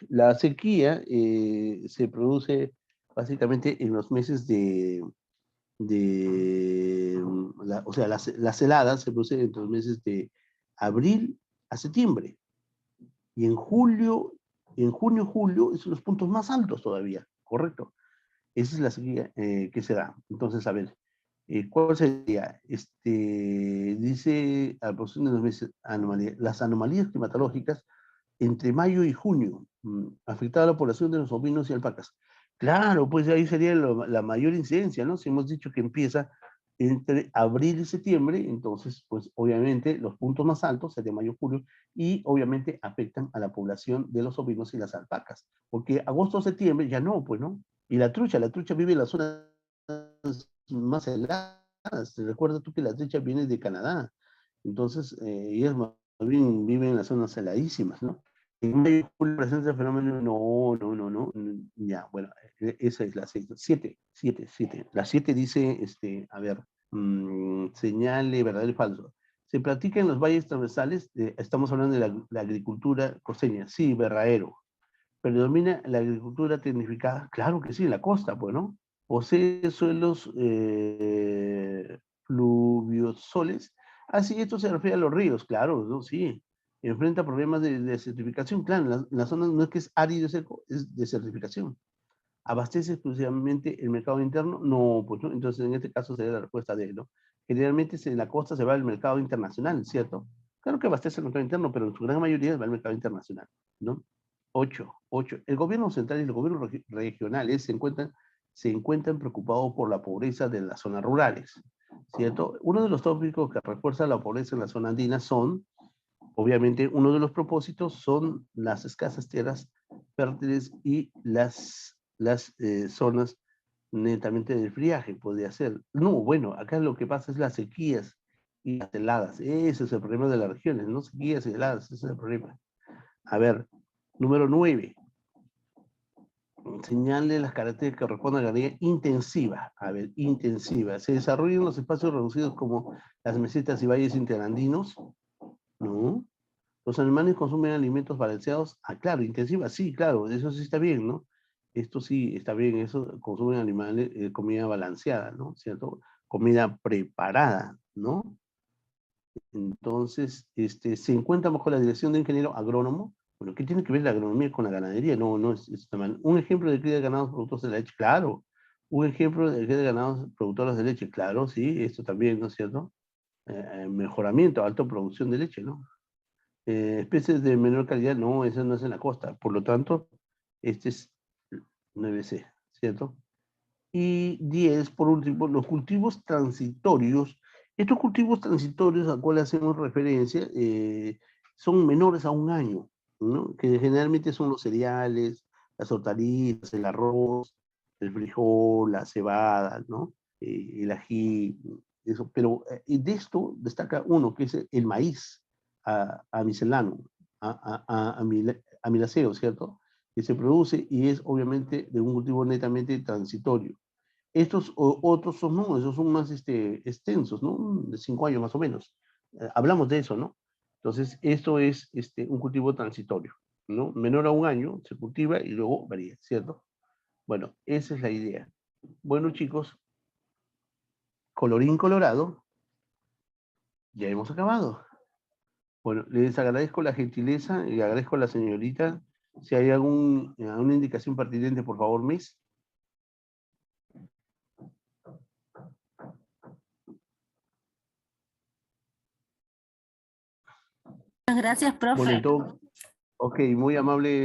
La sequía se produce básicamente en los meses o sea, las heladas se producen entre los meses de abril a septiembre. Y en julio, en junio, julio, son los puntos más altos todavía, ¿correcto? Esa es la sequía que se da. Entonces, a ver, ¿cuál sería? Dice, a la producción de los meses, las anomalías climatológicas entre mayo y junio, afectada la población de los ovinos y alpacas. Claro, pues ahí sería la mayor incidencia, ¿no? Si hemos dicho que empieza entre abril y septiembre, entonces, pues obviamente los puntos más altos serían mayo, julio, y obviamente afectan a la población de los ovinos y las alpacas, porque agosto, septiembre ya no, pues, ¿no? Y la trucha vive en las zonas más heladas. Recuerda tú que la trucha viene de Canadá, entonces ellas más bien viven en las zonas heladísimas, ¿no? En mayo y julio presenta el fenómeno, no, ya, bueno, esa es la 7, 7, 7. La 7 dice, a ver, señale verdadero y falso. Se practica en los valles transversales, estamos hablando de la agricultura costeña, sí, verdadero. ¿Predomina la agricultura tecnificada? Claro que sí, en la costa, pues, ¿no? Posee suelos pluviosoles. Ah, sí, esto se refiere a los ríos, claro, ¿no? Sí. Enfrenta problemas de desertificación, claro, en la zona no es que es árido seco, es desertificación. ¿Abastece exclusivamente el mercado interno? No, pues no. Entonces, en este caso sería la respuesta de él, ¿no? Generalmente en la costa se va al mercado internacional, ¿cierto? Claro que abastece el mercado interno, pero en su gran mayoría va al mercado internacional, ¿no? 8, 8. El gobierno central y los gobiernos regionales se encuentran preocupados por la pobreza de las zonas rurales, ¿cierto? Uno de los tópicos que refuerza la pobreza en la zona andina son, obviamente, uno de los propósitos son las escasas tierras fértiles y las zonas netamente del friaje, podría ser. No, bueno, acá lo que pasa es las sequías y las heladas. Ese es el problema de las regiones, no sequías y heladas, ese es el problema. A ver, número 9. Señale las características que responden a la ganadería intensiva. A ver, intensiva. Se desarrollan en los espacios reducidos como las mesetas y valles interandinos, ¿no? Los animales consumen alimentos balanceados. Ah, claro, intensiva, sí, claro, eso sí está bien, ¿no? Esto sí está bien, eso consumen animales, comida balanceada, ¿no? ¿Cierto? Comida preparada, ¿no? Entonces, se encuentra bajo la dirección de un ingeniero agrónomo. Bueno, ¿qué tiene que ver la agronomía con la ganadería? No, no es mal. Un ejemplo de cría de ganados productores de la leche, claro. Un ejemplo de cría de ganados productores de leche, claro, sí, esto también, ¿no es cierto? Mejoramiento, alta producción de leche, ¿no? Especies de menor calidad, no, eso no es en la costa. Por lo tanto, este es 9C, ¿cierto? Y 10, por último, los cultivos transitorios. Estos cultivos transitorios a cuales hacemos referencia son menores a un año, ¿no? Que generalmente son los cereales, las hortalizas, el arroz, el frijol, la cebada, ¿no? El ají, eso. Pero de esto destaca uno, que es el maíz amicelano, amilaceo, ¿cierto? Que se produce y es obviamente de un cultivo netamente transitorio. Estos otros son, no, esos son más extensos, ¿no? De 5 años más o menos. Hablamos de eso, ¿no? Entonces, esto es un cultivo transitorio, ¿no? Menor a un año, se cultiva y luego varía, ¿cierto? Bueno, esa es la idea. Bueno, chicos, colorín colorado, ya hemos acabado. Bueno, les agradezco la gentileza y agradezco a la señorita. Si hay alguna indicación pertinente, por favor, Miss. Muchas gracias, Bueno, profe. entonces, ok, muy amable.